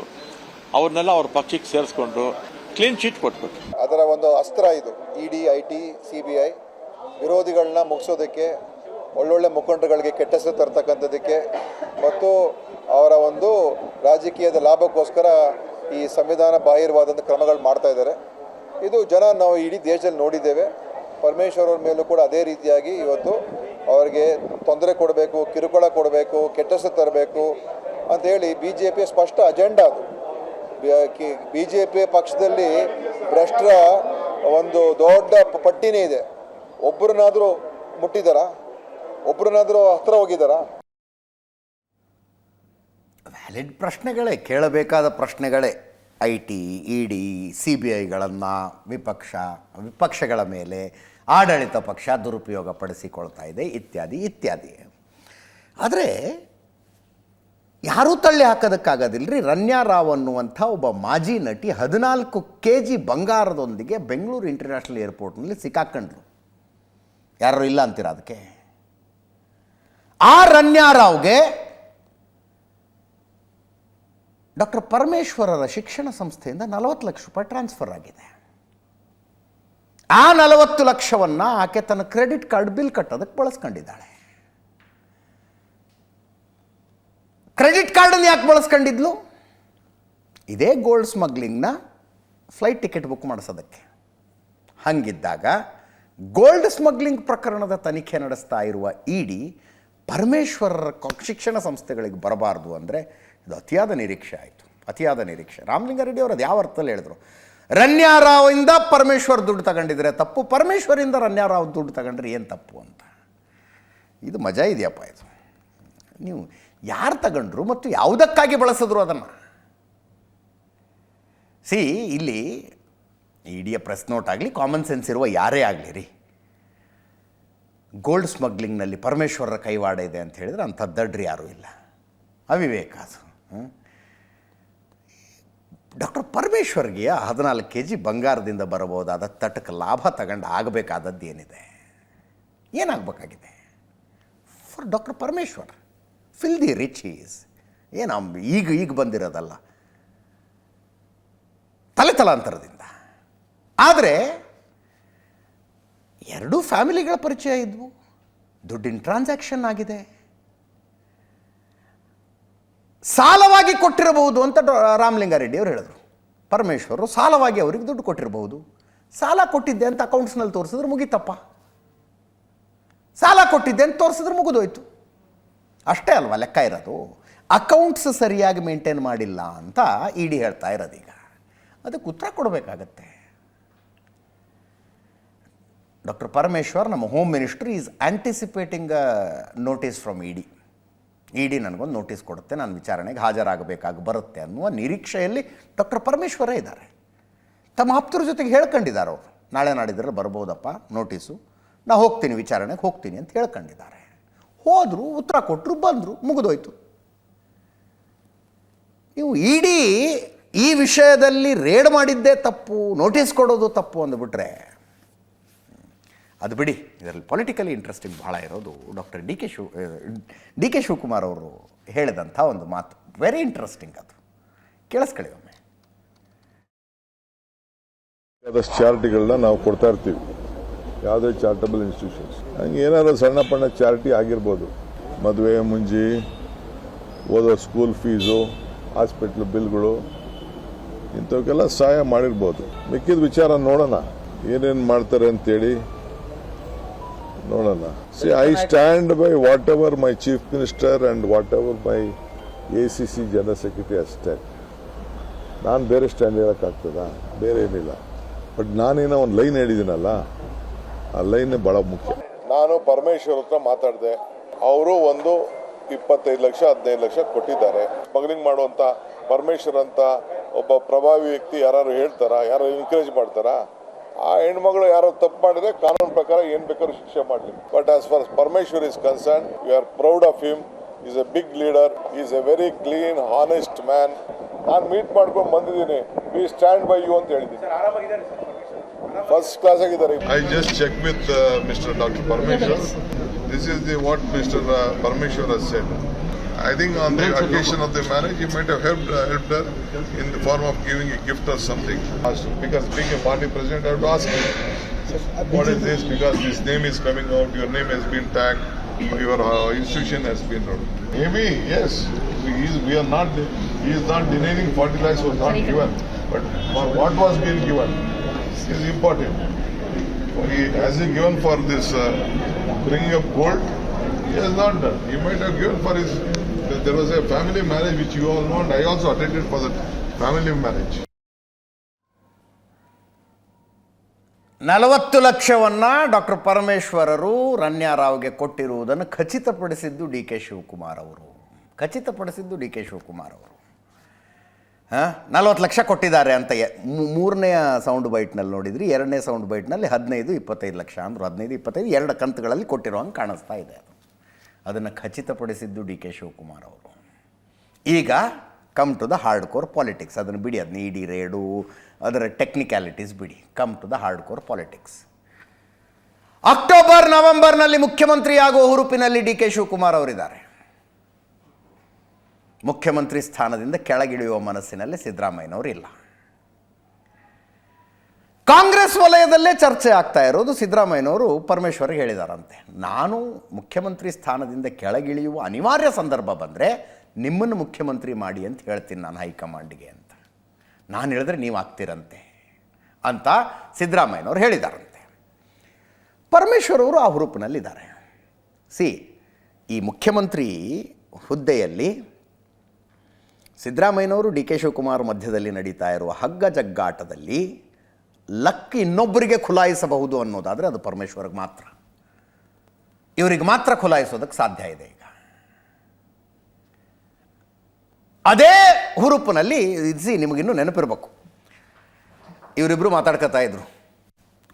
ಅವ್ರನ್ನೆಲ್ಲ ಅವ್ರ ಪಕ್ಷಕ್ಕೆ ಸೇರಿಸ್ಕೊಂಡು ಕ್ಲೀನ್ ಚೀಟ್ ಕೊಟ್ಬಿಟ್ಟು ಅದರ ಒಂದು ಅಸ್ತ್ರ ಇದು. ED, IT, CBI ವಿರೋಧಿಗಳನ್ನ ಮುಗಿಸೋದಕ್ಕೆ, ಒಳ್ಳೊಳ್ಳೆ ಮುಖಂಡಗಳಿಗೆ ಕೆಟ್ಟ ಹೆಸರು ತರ್ತಕ್ಕಂಥದ್ದಕ್ಕೆ ಮತ್ತು ಅವರ ಒಂದು ರಾಜಕೀಯದ ಲಾಭಕ್ಕೋಸ್ಕರ ಈ ಸಂವಿಧಾನ ಬಾಹಿರವಾದಂಥ ಕ್ರಮಗಳು ಮಾಡ್ತಾ ಇದ್ದಾರೆ. ಇದು ನಾವು ಇಡೀ ದೇಶದಲ್ಲಿ ನೋಡಿದ್ದೇವೆ. ಪರಮೇಶ್ವರ್ ಅವ್ರ ಮೇಲೂ ಕೂಡ ಅದೇ ರೀತಿಯಾಗಿ ಇವತ್ತು ಅವರಿಗೆ ತೊಂದರೆ ಕೊಡಬೇಕು, ಕಿರುಕುಳ ಕೊಡಬೇಕು, ಕೆಟ್ಟ ಹೆಸರು ತರಬೇಕು ಅಂಥೇಳಿ BJP ಸ್ಪಷ್ಟ ಅಜೆಂಡಾ ಅದು. BJP ಪಕ್ಷದಲ್ಲಿ ಭ್ರಷ್ಟರ ಒಂದು ದೊಡ್ಡ ಪಟ್ಟಿನೇ ಇದೆ. ಒಬ್ಬರನ್ನಾದರೂ ಮುಟ್ಟಿದಾರಾ? ಒಬ್ಬರನ್ನಾದರೂ ಹತ್ರ ಹೋಗಿದ್ದಾರಾ? ವ್ಯಾಲಿಡ್ ಪ್ರಶ್ನೆಗಳೇ, ಕೇಳಬೇಕಾದ ಪ್ರಶ್ನೆಗಳೇ. IT, ED, CBIಗಳನ್ನು ವಿಪಕ್ಷಗಳ ಮೇಲೆ ಆಡಳಿತ ಪಕ್ಷ ದುರುಪಯೋಗ ಪಡಿಸಿಕೊಳ್ತಾ ಇದೆ, ಇತ್ಯಾದಿ. ಆದರೆ ಯಾರೂ ತಳ್ಳಿ ಹಾಕೋದಕ್ಕಾಗೋದಿಲ್ಲ ರೀ. ರನ್ಯಾ ರಾವ್ ಅನ್ನುವಂಥ ಒಬ್ಬ ಮಾಜಿ ನಟಿ 14 kg ಬಂಗಾರದೊಂದಿಗೆ ಬೆಂಗಳೂರು ಇಂಟರ್ನ್ಯಾಷನಲ್ ಏರ್ಪೋರ್ಟ್ನಲ್ಲಿ ಸಿಕ್ಕಾಕೊಂಡ್ರು. ಯಾರು ಇಲ್ಲ ಅಂತೀರ ಅದಕ್ಕೆ? ಆ ರನ್ಯಾ ರಾವ್ಗೆ ಡಾಕ್ಟರ್ ಪರಮೇಶ್ವರರ ಶಿಕ್ಷಣ ಸಂಸ್ಥೆಯಿಂದ 40 ಲಕ್ಷ ರೂಪಾಯಿ ಟ್ರಾನ್ಸ್ಫರ್ ಆಗಿದೆ. ಆ 40 ಲಕ್ಷವನ್ನು ಆಕೆ ತನ್ನ ಕ್ರೆಡಿಟ್ ಕಾರ್ಡ್ ಬಿಲ್ ಕಟ್ಟೋದಕ್ಕೆ ಬಳಸ್ಕೊಂಡಿದ್ದಾಳೆ. ಕ್ರೆಡಿಟ್ ಕಾರ್ಡನ್ನು ಯಾಕೆ ಬಳಸ್ಕೊಂಡಿದ್ಲು? ಇದೇ ಗೋಲ್ಡ್ ಸ್ಮಗ್ಲಿಂಗ್ನ ಫ್ಲೈಟ್ ಟಿಕೆಟ್ ಬುಕ್ ಮಾಡಿಸೋದಕ್ಕೆ. ಹಾಗಿದ್ದಾಗ ಗೋಲ್ಡ್ ಸ್ಮಗ್ಲಿಂಗ್ ಪ್ರಕರಣದ ತನಿಖೆ ನಡೆಸ್ತಾ ಇರುವ ED ಪರಮೇಶ್ವರರ ಶಿಕ್ಷಣ ಸಂಸ್ಥೆಗಳಿಗೆ ಬರಬಾರ್ದು ಅಂದರೆ ಇದು ಅತಿಯಾದ ನಿರೀಕ್ಷೆ ಆಯಿತು. ರಾಮಲಿಂಗಾರೆಡ್ಡಿ ಅವರು ಅದು ಯಾವ ಅರ್ಥದಲ್ಲಿ ಹೇಳಿದ್ರು? ರನ್ಯಾರಾವಿಂದ ಪರಮೇಶ್ವರ್ ದುಡ್ಡು ತಗೊಂಡಿದ್ರೆ ತಪ್ಪು, ಪರಮೇಶ್ವರಿಂದ ರನ್ಯಾರಾವ್ ದುಡ್ಡು ತಗೊಂಡ್ರೆ ಏನು ತಪ್ಪು ಅಂತ. ಇದು ಮಜಾ ಇದೆಯಪ್ಪ ಇದು. ನೀವು ಯಾರು ತಗೊಂಡ್ರು ಮತ್ತು ಯಾವುದಕ್ಕಾಗಿ ಬಳಸಿದ್ರು ಅದನ್ನು. ಇಲ್ಲಿ ಇಡಿಯ ಪ್ರೆಸ್ ನೋಟ್ ಆಗಲಿ, ಕಾಮನ್ ಸೆನ್ಸ್ ಇರುವ ಯಾರೇ ಆಗಲಿ ರೀ, ಗೋಲ್ಡ್ ಸ್ಮಗ್ಲಿಂಗ್ನಲ್ಲಿ ಪರಮೇಶ್ವರರ ಕೈವಾಡ ಇದೆ ಅಂತ ಹೇಳಿದರೆ ಅಂಥ ದಡ್ರಿ ಯಾರೂ ಇಲ್ಲ. ಅವಿವೇಕ ಅದು. ಡಾಕ್ಟರ್ ಪರಮೇಶ್ವರ್ಗೆ 14 kg ಬಂಗಾರದಿಂದ ಬರಬಹುದಾದ ತಟಕ ಲಾಭ ತಗೊಂಡು ಆಗಬೇಕಾದದ್ದು ಏನಿದೆ, ಏನಾಗಬೇಕಾಗಿದೆ for doctor Parameshwar? Fill the rich is ಏನು ಈಗ ಬಂದಿರೋದಲ್ಲ, ತಲಾಂತರದಿಂದ. ಆದರೆ ಎರಡೂ ಫ್ಯಾಮಿಲಿಗಳ ಪರಿಚಯ ಇದ್ವು, ದುಡ್ಡಿನ ಟ್ರಾನ್ಸಾಕ್ಷನ್ ಆಗಿದೆ, ಸಾಲವಾಗಿ ಕೊಟ್ಟಿರಬಹುದು ಅಂತ ರಾಮಲಿಂಗಾರೆಡ್ಡಿ ಅವರು ಹೇಳಿದರು. ಪರಮೇಶ್ವರು ಸಾಲವಾಗಿ ಅವರಿಗೆ ದುಡ್ಡು ಕೊಟ್ಟಿರಬಹುದು. ಸಾಲ ಕೊಟ್ಟಿದ್ದೆ ಅಂತ ಅಕೌಂಟ್ಸ್ನಲ್ಲಿ ತೋರಿಸಿದ್ರೆ ಮುಗಿತಪ್ಪ, ಸಾಲ ಕೊಟ್ಟಿದ್ದೆ ಅಂತ ತೋರಿಸಿದ್ರೆ ಮುಗಿದೋಯ್ತು. ಅಷ್ಟೇ ಅಲ್ವಾ ಲೆಕ್ಕ ಇರೋದು. ಅಕೌಂಟ್ಸ್ ಸರಿಯಾಗಿ ಮೇಂಟೈನ್ ಮಾಡಿಲ್ಲ ಅಂತ ಇಡಿ ಹೇಳ್ತಾ ಇರೋದೀಗ. ಅದಕ್ಕೆ ಉತ್ತರ ಕೊಡಬೇಕಾಗತ್ತೆ. ಡಾಕ್ಟರ್ ಪರಮೇಶ್ವರ್, ನಮ್ಮ home minister, is anticipating notice from ED ನನಗೊಂದು ನೋಟಿಸ್ ಕೊಡುತ್ತೆ, ನಾನು ವಿಚಾರಣೆಗೆ ಹಾಜರಾಗಬೇಕಾಗಿ ಬರುತ್ತೆ ಅನ್ನುವ ನಿರೀಕ್ಷೆಯಲ್ಲಿ ಡಾಕ್ಟರ್ ಪರಮೇಶ್ವರೇ ಇದ್ದಾರೆ. ತಮ್ಮ ಆಪ್ತರ ಜೊತೆಗೆ ಹೇಳ್ಕೊಂಡಿದ್ದಾರೆ ಅವರು, ನಾಳೆ ನಾಡಿದ್ರಲ್ಲಿ ಬರ್ಬೋದಪ್ಪ ನೋಟಿಸು, ನಾ ಹೋಗ್ತೀನಿ ವಿಚಾರಣೆಗೆ ಹೋಗ್ತೀನಿ ಅಂತ ಹೇಳ್ಕೊಂಡಿದ್ದಾರೆ. ಹೋದರು, ಉತ್ತರ ಕೊಟ್ಟರು, ಬಂದರು, ಮುಗಿದೋಯ್ತು. ನೀವು ಇಡಿ ಈ ವಿಷಯದಲ್ಲಿ ರೇಡ್ ಮಾಡಿದ್ದೇ ತಪ್ಪು, ನೋಟಿಸ್ ಕೊಡೋದು ತಪ್ಪು ಅಂದುಬಿಟ್ರೆ ಅದು ಬಿಡಿ. ಇದರಲ್ಲಿ ಪೊಲಿಟಿಕಲಿ ಇಂಟ್ರೆಸ್ಟಿಂಗ್ ಭಾಳ ಇರೋದು ಡಾಕ್ಟರ್ ಡಿ ಕೆ ಶಿವಕುಮಾರ್ ಅವರು ಹೇಳಿದಂಥ ಒಂದು ಮಾತು. ವೆರಿ ಇಂಟ್ರೆಸ್ಟಿಂಗ್, ಅದು ಕೇಳಿಸ್ಕೊಳ್ಳಿ ಒಮ್ಮೆ. ಚಾರಿಟಿಗಳನ್ನ ನಾವು ಕೊಡ್ತಾ ಇರ್ತೀವಿ, ಯಾವುದೇ ಚಾರಿಟಬಲ್ ಇನ್ಸ್ಟಿಟ್ಯೂಷನ್ಸ್. ಹಂಗೆ ಏನಾದ್ರು ಸಣ್ಣ ಪಣ್ಣ ಚಾರಿಟಿ ಆಗಿರ್ಬೋದು, ಮದುವೆ ಮುಂಜಿ, ಓದೋ ಸ್ಕೂಲ್ ಫೀಸು, ಹಾಸ್ಪಿಟ್ಲ್ ಬಿಲ್ಗಳು, ಇಂಥವಕ್ಕೆಲ್ಲ ಸಹಾಯ ಮಾಡಿರ್ಬೋದು. ಮಿಕ್ಕಿದ ವಿಚಾರ ನೋಡೋಣ, ಏನೇನು ಮಾಡ್ತಾರೆ ಅಂತೇಳಿ ನೋಡೋಣ. I stand by what ever my chief minister and what ever my ACC general secretary ಅಷ್ಟೇ. ನಾನು ಬೇರೆ ಸ್ಟ್ಯಾಂಡ್ ಹೇಳೋಕ್ಕಾಗ್ತದ? ಬೇರೆ ಏನಿಲ್ಲ. ಬಟ್ ನಾನೇನೋ ಒಂದು ಲೈನ್ ಹೇಳಿದ್ದೀನಲ್ಲ, ಆ ಲೈನ್ ಭಾಳ ಮುಖ್ಯ. ನಾನು ಪರಮೇಶ್ವರ್ ಹತ್ರ ಮಾತಾಡಿದೆ, ಅವರು ಒಂದು 25 ಲಕ್ಷ 15 ಲಕ್ಷ ಕೊಟ್ಟಿದ್ದಾರೆ. ಸ್ಮಗ್ಲಿಂಗ್ ಮಾಡುವಂಥ ಪರಮೇಶ್ವರ್ ಅಂತ ಒಬ್ಬ ಪ್ರಭಾವಿ ವ್ಯಕ್ತಿ ಯಾರು ಹೇಳ್ತಾರಾ, ಯಾರು ಎನ್ಕರೇಜ್ ಮಾಡ್ತಾರಾ? ಆ ಹೆಣ್ಮಗಳು ಯಾರೋ ತಪ್ಪು ಮಾಡಿದ್ರೆ ಕಾನೂನು ಪ್ರಕಾರ ಏನ್ ಬೇಕಾದ್ರೂ ಶಿಕ್ಷೆ ಮಾಡಲಿ. But as far Parameshwar is concern, we are proud of him. Is a big leader, is a very clean honest man. ನಾನು ಮೀಟ್ ಮಾಡ್ಕೊಂಡು ಬಂದಿದ್ದೀನಿ, ವಿ ಸ್ಟ್ಯಾಂಡ್ ಬೈ ಯು ಅಂತ ಹೇಳಿದ್ದೀನಿ. ಫಸ್ಟ್ ಕ್ಲಾಸ್ ಆಗಿದ್ದಾರೆ. I just check with mister doctor Parameshwar. This is the what mister Parameshwar has said. I think on the occasion of the marriage, he might have helped her in the form of giving a gift or something. Because being a party president, I have to ask him, what is this? Because his name is coming out, your name has been tagged, your institution has been. Maybe, yes, he is not denying 40 lakhs was not given. But for what was being given is important. Has he given for this bringing up gold? He has not done. He might have given for his. There was a family marriage which you all know, and I also attended for the family marriage. 40 ಲಕ್ಷವನ್ನು doctor ಪರಮೇಶ್ವರರು ರನ್ಯಾರಾವ್ಗೆ ಕೊಟ್ಟಿರುವುದನ್ನು ಖಚಿತಪಡಿಸಿದ್ದು ಡಿ ಕೆ ಶಿವಕುಮಾರ್ ಅವರು. 40 ಲಕ್ಷ ಕೊಟ್ಟಿದ್ದಾರೆ ಅಂತ ಮೂರನೆಯ sound ಬೈಟ್ನಲ್ಲಿ ನೋಡಿದ್ರಿ. ಎರಡನೇ ಸೌಂಡ್ ಬೈಟ್ನಲ್ಲಿ 15-25 ಲಕ್ಷ ಅಂದರು. 15-25 ಎರಡು ಕಂತುಗಳಲ್ಲಿ ಕೊಟ್ಟಿರೋ ಹಂಗೆ ಕಾಣಿಸ್ತಾ ಇದೆ. ಅದನ್ನು ಖಚಿತಪಡಿಸಿದ್ದು ಡಿ ಕೆ ಶಿವಕುಮಾರ್ ಅವರು. ಈಗ come to the hard core politics. ಅದನ್ನು ಬಿಡಿ, ಅದನ್ನ ಇಡಿ ರೇಡು ಅದರ ಟೆಕ್ನಿಕ್ಯಾಲಿಟೀಸ್ ಬಿಡಿ. Come to the hard core politics. October ನವೆಂಬರ್ನಲ್ಲಿ ಮುಖ್ಯಮಂತ್ರಿ ಆಗುವ ಹುರುಪಿನಲ್ಲಿ ಡಿ ಕೆ ಶಿವಕುಮಾರ್ ಅವರಿದ್ದಾರೆ. ಮುಖ್ಯಮಂತ್ರಿ ಸ್ಥಾನದಿಂದ ಕೆಳಗಿಳಿಯುವ ಮನಸ್ಸಿನಲ್ಲಿ ಸಿದ್ದರಾಮಯ್ಯನವರು ಇಲ್ಲ. ಕಾಂಗ್ರೆಸ್ ವಲಯದಲ್ಲೇ ಚರ್ಚೆ ಆಗ್ತಾ ಇರೋದು, ಸಿದ್ದರಾಮಯ್ಯನವರು ಪರಮೇಶ್ವರ್ಗೆ ಹೇಳಿದಾರಂತೆ, ನಾನು ಮುಖ್ಯಮಂತ್ರಿ ಸ್ಥಾನದಿಂದ ಕೆಳಗಿಳಿಯುವ ಅನಿವಾರ್ಯ ಸಂದರ್ಭ ಬಂದರೆ ನಿಮ್ಮನ್ನು ಮುಖ್ಯಮಂತ್ರಿ ಮಾಡಿ ಅಂತ ಹೇಳ್ತೀನಿ ನಾನು ಹೈಕಮಾಂಡ್ಗೆ ಅಂತ. ನಾನು ಹೇಳಿದ್ರೆ ನೀವು ಆಗ್ತೀರಂತೆ ಅಂತ ಸಿದ್ದರಾಮಯ್ಯನವರು ಹೇಳಿದಾರಂತೆ. ಪರಮೇಶ್ವರ್ ಅವರು ಆ ಹುರುಪಿನಲ್ಲಿದ್ದಾರೆ. ಈ ಮುಖ್ಯಮಂತ್ರಿ ಹುದ್ದೆಯಲ್ಲಿ ಸಿದ್ದರಾಮಯ್ಯನವರು ಡಿ ಕೆ ಶಿವಕುಮಾರ್ ಮಧ್ಯದಲ್ಲಿ ನಡೀತಾ ಇರುವ ಹಗ್ಗ ಜಗ್ಗಾಟದಲ್ಲಿ ಲಕ್ ಇನ್ನೊಬ್ಬರಿಗೆ ಖುಲಾಯಿಸಬಹುದು ಅನ್ನೋದಾದರೆ ಅದು ಪರಮೇಶ್ವರ್ಗೆ ಮಾತ್ರ, ಇವರಿಗೆ ಮಾತ್ರ ಖುಲಾಯಿಸೋದಕ್ಕೆ ಸಾಧ್ಯ ಇದೆ. ಈಗ ಅದೇ ಹುರುಪಿನಲ್ಲಿ ನಿಮಗಿನ್ನೂ ನೆನಪಿರಬೇಕು, ಇವರಿಬ್ಬರು ಮಾತಾಡ್ಕೊತಾ ಇದ್ರು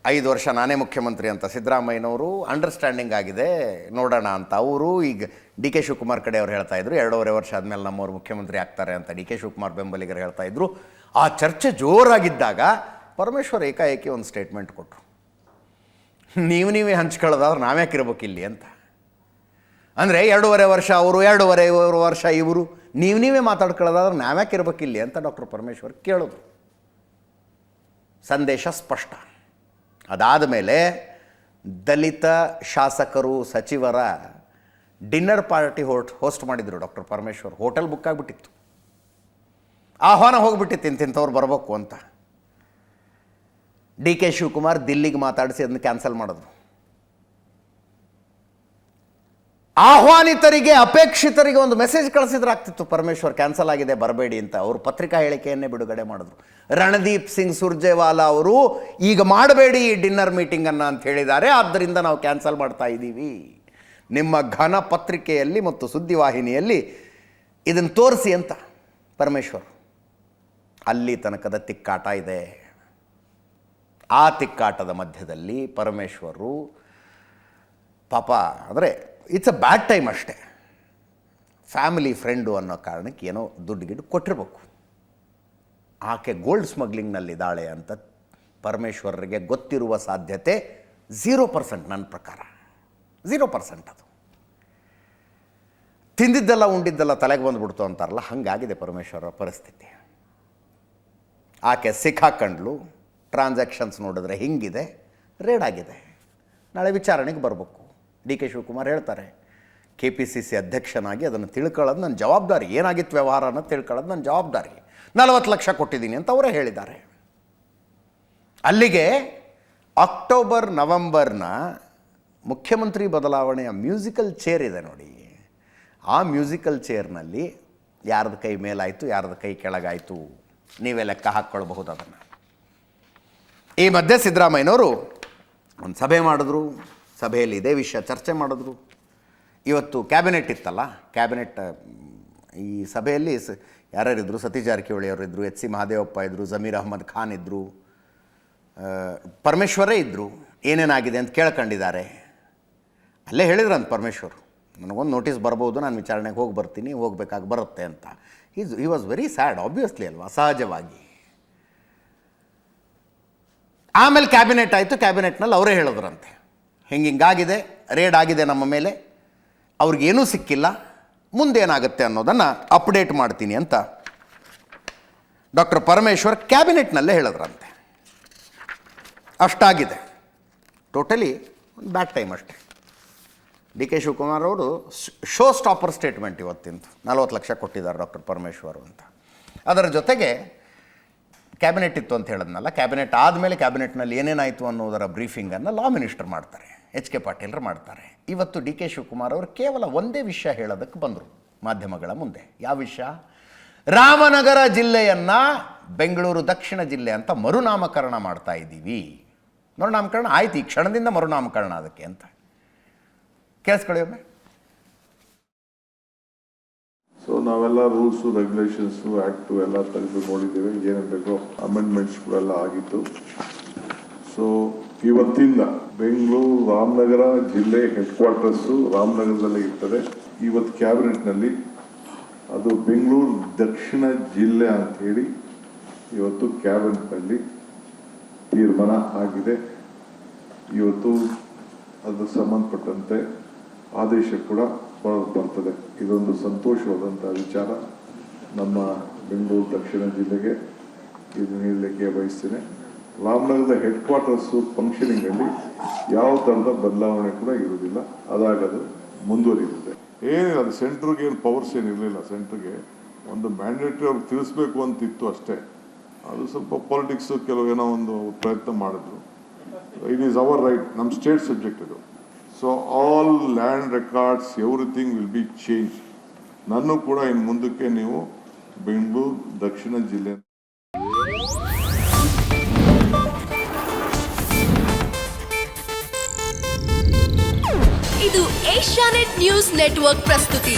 5 ವರ್ಷ ನಾನೇ ಮುಖ್ಯಮಂತ್ರಿ ಅಂತ. ಸಿದ್ದರಾಮಯ್ಯನವರು ಅಂಡರ್ಸ್ಟ್ಯಾಂಡಿಂಗ್ ಆಗಿದೆ ನೋಡೋಣ ಅಂತ, ಅವರು ಈಗ ಡಿ ಕೆ ಶಿವಕುಮಾರ್ ಕಡೆ ಅವ್ರು ಹೇಳ್ತಾ ಇದ್ರು 2.5 ವರ್ಷ ಆದಮೇಲೆ ನಮ್ಮವ್ರು ಮುಖ್ಯಮಂತ್ರಿ ಆಗ್ತಾರೆ ಅಂತ ಡಿ ಕೆ ಶಿವಕುಮಾರ್ ಬೆಂಬಲಿಗರು ಹೇಳ್ತಾ ಇದ್ರು. ಆ ಚರ್ಚೆ ಜೋರಾಗಿದ್ದಾಗ ಪರಮೇಶ್ವರ್ ಏಕಾಏಕಿ ಒಂದು ಸ್ಟೇಟ್ಮೆಂಟ್ ಕೊಟ್ಟರು, ನೀವೇ ಹಂಚ್ಕೊಳ್ಳೋದಾದ್ರೆ ನಾವ್ಯಾಕಿರ್ಬೇಕು ಇಲ್ಲಿ ಅಂತ. ಅಂದರೆ 2.5 ವರ್ಷ ಅವರು, 2.5 ವರ್ಷ ಇವರು, ನೀವೇ ಮಾತಾಡ್ಕೊಳ್ಳೋದಾದ್ರೆ ನಾವ್ಯಾಕಿರ್ಬೇಕು ಇಲ್ಲಿ ಅಂತ ಡಾಕ್ಟರ್ ಪರಮೇಶ್ವರ್ ಕೇಳಿದ್ರು. ಸಂದೇಶ ಸ್ಪಷ್ಟ. ಅದಾದ ಮೇಲೆ ದಲಿತ ಶಾಸಕರು ಸಚಿವರ ಡಿನ್ನರ್ ಪಾರ್ಟಿ ಹೋಸ್ಟ್ ಮಾಡಿದರು ಡಾಕ್ಟರ್ ಪರಮೇಶ್ವರ್. ಹೋಟೆಲ್ ಬುಕ್ ಆಗಿಬಿಟ್ಟಿತ್ತು, ಆಹ್ವಾನ ಹೋಗ್ಬಿಟ್ಟಿತ್ತು ಇಂತಿಂಥವ್ರು ಬರಬೇಕು ಅಂತ. ಡಿ ಕೆ ಶಿವಕುಮಾರ್ ದಿಲ್ಲಿಗೆ ಮಾತಾಡಿಸಿ ಅದನ್ನು ಕ್ಯಾನ್ಸಲ್ ಮಾಡಿದ್ರು. ಆಹ್ವಾನಿತರಿಗೆ ಅಪೇಕ್ಷಿತರಿಗೆ ಒಂದು ಮೆಸೇಜ್ ಕಳಿಸಿದ್ರಾಗ್ತಿತ್ತು, ಪರಮೇಶ್ವರ್ ಕ್ಯಾನ್ಸಲ್ ಆಗಿದೆ ಬರಬೇಡಿ ಅಂತ. ಅವರು ಪತ್ರಿಕಾ ಹೇಳಿಕೆಯನ್ನೇ ಬಿಡುಗಡೆ ಮಾಡಿದ್ರು. ರಣದೀಪ್ ಸಿಂಗ್ ಸುರ್ಜೇವಾಲಾ ಅವರು ಈಗ ಮಾಡಬೇಡಿ ಈ ಡಿನ್ನರ್ ಮೀಟಿಂಗನ್ನು ಅಂತ ಹೇಳಿದ್ದಾರೆ, ಆದ್ದರಿಂದ ನಾವು ಕ್ಯಾನ್ಸಲ್ ಮಾಡ್ತಾ ಇದ್ದೀವಿ. ನಿಮ್ಮ ಘನ ಪತ್ರಿಕೆಯಲ್ಲಿ ಮತ್ತು ಸುದ್ದಿವಾಹಿನಿಯಲ್ಲಿ ಇದನ್ನು ತೋರಿಸಿ ಅಂತ ಪರಮೇಶ್ವರ್. ಅಲ್ಲಿ ತನಕದ ತಿಕ್ಕಾಟ ಇದೆ. ಆ ತಿಕ್ಕಾಟದ ಮಧ್ಯದಲ್ಲಿ ಪರಮೇಶ್ವರು ಪಾಪ, ಅಂದರೆ ಇಟ್ಸ್ ಅ ಬ್ಯಾಡ್ ಟೈಮ್ ಅಷ್ಟೇ, ಫ್ಯಾಮಿಲಿ ಫ್ರೆಂಡು ಅನ್ನೋ ಕಾರಣಕ್ಕೆ ಏನೋ ದುಡ್ಡು ಕೊಟ್ಟಿರ್ಬೇಕು. ಆಕೆ ಗೋಲ್ಡ್ ಸ್ಮಗ್ಲಿಂಗ್ನಲ್ಲಿದ್ದಾಳೆ ಅಂತ ಪರಮೇಶ್ವರರಿಗೆ ಗೊತ್ತಿರುವ ಸಾಧ್ಯತೆ 0% ನನ್ನ ಪ್ರಕಾರ. 0% ಅದು. ತಿಂದಿದ್ದೆಲ್ಲ ಉಂಡಿದ್ದೆಲ್ಲ ತಲೆಗೆ ಬಂದುಬಿಡ್ತು ಅಂತಾರಲ್ಲ, ಹಾಗಾಗಿದೆ ಪರಮೇಶ್ವರ ಪರಿಸ್ಥಿತಿ. ಆಕೆ ಸಿಕ್ಕಾಕೊಂಡ್ಲು. ಟ್ರಾನ್ಸಾಕ್ಷನ್ಸ್ ನೋಡಿದ್ರೆ ಹಿಂಗಿದೆ, ರೇಡ್ ಆಗಿದೆ, ನಾಳೆ ವಿಚಾರಣೆಗೆ ಬರಬೇಕು. ಡಿ ಕೆ ಶಿವಕುಮಾರ್ ಹೇಳ್ತಾರೆ, KPCC ಅಧ್ಯಕ್ಷನಾಗಿ ಅದನ್ನು ತಿಳ್ಕೊಳ್ಳೋದು ನನ್ನ ಜವಾಬ್ದಾರಿ, ಏನಾಗಿತ್ತು ವ್ಯವಹಾರ ಅನ್ನೋದು ತಿಳ್ಕೊಳ್ಳೋದು ನನ್ನ ಜವಾಬ್ದಾರಿ, 40 ಲಕ್ಷ ಕೊಟ್ಟಿದ್ದೀನಿ ಅಂತ ಅವರೇ ಹೇಳಿದ್ದಾರೆ. ಅಲ್ಲಿಗೆ ಅಕ್ಟೋಬರ್ ನವೆಂಬರ್ನ ಮುಖ್ಯಮಂತ್ರಿ ಬದಲಾವಣೆಯ ಮ್ಯೂಸಿಕಲ್ ಚೇರ್ ಇದೆ ನೋಡಿ, ಆ ಮ್ಯೂಸಿಕಲ್ ಚೇರ್ನಲ್ಲಿ ಯಾರ್ದು ಕೈ ಮೇಲಾಯಿತು ಯಾರ್ದು ಕೈ ಕೆಳಗಾಯಿತು ನೀವೇ ಲೆಕ್ಕ ಹಾಕ್ಕೊಳ್ಬಹುದು ಅದನ್ನು. ಈ ಮಧ್ಯೆ ಸಿದ್ದರಾಮಯ್ಯನವರು ಒಂದು ಸಭೆ ಮಾಡಿದ್ರು, ಸಭೆಯಲ್ಲಿ ಇದೇ ವಿಷಯ ಚರ್ಚೆ ಮಾಡಿದ್ರು. ಇವತ್ತು ಕ್ಯಾಬಿನೆಟ್ ಇತ್ತಲ್ಲ, ಕ್ಯಾಬಿನೆಟ್ ಈ ಸಭೆಯಲ್ಲಿ ಯಾರ್ಯಾರಿದ್ರು, ಸತೀಶ್ ಜಾರಕಿಹೊಳಿ ಅವರು ಇದ್ದರು, HC ಮಹದೇವಪ್ಪ ಇದ್ದರು, ಜಮೀರ್ ಅಹ್ಮದ್ ಖಾನ್ ಇದ್ದರು, ಪರಮೇಶ್ವರೇ ಇದ್ದರು. ಏನೇನಾಗಿದೆ ಅಂತ ಕೇಳ್ಕೊಂಡಿದ್ದಾರೆ. ಅಲ್ಲೇ ಹೇಳಿದ್ರಂತ ಪರಮೇಶ್ವರ್, ನನಗೊಂದು ನೋಟಿಸ್ ಬರ್ಬೋದು, ನಾನು ವಿಚಾರಣೆಗೆ ಹೋಗಿ ಬರ್ತೀನಿ, ಹೋಗ್ಬೇಕಾಗಿ ಬರುತ್ತೆ ಅಂತ. He was very sad, obviously ಅಲ್ವಾ, ಸಹಜವಾಗಿ. ಆಮೇಲೆ ಕ್ಯಾಬಿನೆಟ್ ಆಯಿತು. ಕ್ಯಾಬಿನೆಟ್ನಲ್ಲಿ ಅವರೇ ಹೇಳಿದ್ರಂತೆ, ಹಿಂಗಾಗಿದೆ, ರೇಡ್ ಆಗಿದೆ ನಮ್ಮ ಮೇಲೆ, ಅವ್ರಿಗೇನೂ ಸಿಕ್ಕಿಲ್ಲ, ಮುಂದೇನಾಗುತ್ತೆ ಅನ್ನೋದನ್ನು ಅಪ್ಡೇಟ್ ಮಾಡ್ತೀನಿ ಅಂತ ಡಾಕ್ಟರ್ ಪರಮೇಶ್ವರ್ ಕ್ಯಾಬಿನೆಟ್ನಲ್ಲೇ ಹೇಳಿದ್ರಂತೆ. ಅಷ್ಟಾಗಿದೆ. ಟೋಟಲಿ ಬ್ಯಾಡ್ ಟೈಮ್ ಅಷ್ಟೇ. ಡಿ ಕೆ ಶಿವಕುಮಾರ್ ಅವರು ಶೋ ಸ್ಟಾಪರ್ ಸ್ಟೇಟ್ಮೆಂಟ್ ಇವತ್ತಿಂದು 40 ಲಕ್ಷ ಕೊಟ್ಟಿದ್ದಾರೆ ಡಾಕ್ಟರ್ ಪರಮೇಶ್ವರ್ ಅಂತ. ಅದರ ಜೊತೆಗೆ ಕ್ಯಾಬಿನೆಟ್ ಇತ್ತು ಅಂತ ಹೇಳಿದ್ನಲ್ಲ, ಕ್ಯಾಬಿನೆಟ್ ಆದಮೇಲೆ ಕ್ಯಾಬಿನೆಟ್ನಲ್ಲಿ ಏನೇನಾಯಿತು ಅನ್ನೋದರ ಬ್ರೀಫಿಂಗನ್ನು ಲಾ ಮಿನಿಸ್ಟರ್ ಮಾಡ್ತಾರೆ, HK ಪಾಟೀಲ್ರು ಮಾಡ್ತಾರೆ. ಇವತ್ತು ಡಿ ಕೆ ಶಿವಕುಮಾರ್ ಅವರು ಕೇವಲ ಒಂದೇ ವಿಷಯ ಹೇಳೋದಕ್ಕೆ ಬಂದರು ಮಾಧ್ಯಮಗಳ ಮುಂದೆ. ಯಾವ ವಿಷಯ? ರಾಮನಗರ ಜಿಲ್ಲೆಯನ್ನು ಬೆಂಗಳೂರು ದಕ್ಷಿಣ ಜಿಲ್ಲೆ ಅಂತ ಮರುನಾಮಕರಣ ಮಾಡ್ತಾ ಇದ್ದೀವಿ. ಮರುನಾಮಕರಣ ಆಯ್ತು, ಈ ಕ್ಷಣದಿಂದ ಮರುನಾಮಕರಣ ಅದಕ್ಕೆ ಅಂತ. ಕೇಳಿಸ್ಕೊಳ್ಳಿ ಒಮ್ಮೆ. ಸೊ ನಾವೆಲ್ಲ ರೂಲ್ಸು ರೆಗ್ಯುಲೇಷನ್ಸು ಆ್ಯಕ್ಟು ಎಲ್ಲ ತೆಗೆದು ನೋಡಿದ್ದೇವೆ, ಏನೇನು ಬೇಕೋ ಅಮೆಂಡ್ಮೆಂಟ್ಸ್ಗಳೆಲ್ಲ ಆಗಿತ್ತು. ಸೊ ಇವತ್ತಿಂದ ಬೆಂಗಳೂರು ರಾಮನಗರ ಜಿಲ್ಲೆ ಹೆಡ್ ಕ್ವಾರ್ಟರ್ಸು ರಾಮನಗರದಲ್ಲೇ ಇರ್ತದೆ. ಇವತ್ತು ಕ್ಯಾಬಿನೆಟ್ನಲ್ಲಿ ಅದು ಬೆಂಗಳೂರು ದಕ್ಷಿಣ ಜಿಲ್ಲೆ ಅಂಥೇಳಿ ಇವತ್ತು ಕ್ಯಾಬಿನೆಟ್ನಲ್ಲಿ ತೀರ್ಮಾನ ಆಗಿದೆ. ಇವತ್ತು ಅದು ಸಂಬಂಧಪಟ್ಟಂತೆ ಆದೇಶ ಕೂಡ ಬರ್ತದೆ. ಇದೊಂದು ಸಂತೋಷವಾದಂಥ ವಿಚಾರ. ನಮ್ಮ ಬೆಂಗಳೂರು ದಕ್ಷಿಣ ಜಿಲ್ಲೆಗೆ ಇದು ನೀಡಲಿಕ್ಕೆ ಬಯಸ್ತೇನೆ. ರಾಮನಗರದ ಹೆಡ್ ಕ್ವಾರ್ಟರ್ಸು ಫಂಕ್ಷನಿಂಗಲ್ಲಿ ಯಾವ ಥರದ ಬದಲಾವಣೆ ಕೂಡ ಇರುವುದಿಲ್ಲ, ಅದಾಗದು ಮುಂದುವರಿಯುತ್ತದೆ. ಏನಿಲ್ಲ, ಅದು ಸೆಂಟ್ರಿಗೆ ಏನು ಪವರ್ಸ್ ಏನಿರಲಿಲ್ಲ. ಸೆಂಟ್ರಿಗೆ ಒಂದು ಮ್ಯಾಂಡೇಟ್ರಿ ಅವ್ರಿಗೆ ತಿಳಿಸ್ಬೇಕು ಅಂತಿತ್ತು ಅಷ್ಟೇ. ಅದು ಸ್ವಲ್ಪ ಪಾಲಿಟಿಕ್ಸು ಕೆಲವೇನೋ ಒಂದು ಪ್ರಯತ್ನ ಮಾಡಿದ್ರು. ಇಟ್ ಈಸ್ ಅವರ್ ರೈಟ್, ನಮ್ಮ ಸ್ಟೇಟ್ ಸಬ್ಜೆಕ್ಟ್ ಇದು. So all land records everything will be change. ನಾನು ಕೂಡ ಇನ್ನು ಮುಂದಕ್ಕೆ ನೀವು ಬೆಂಗಳೂರು ದಕ್ಷಿಣ ಜಿಲ್ಲೆ. ಇದು ಏಷ್ಯಾನೆಟ್ ನ್ಯೂಸ್ ನೆಟ್ವರ್ಕ್ ಪ್ರಸ್ತುತಿ.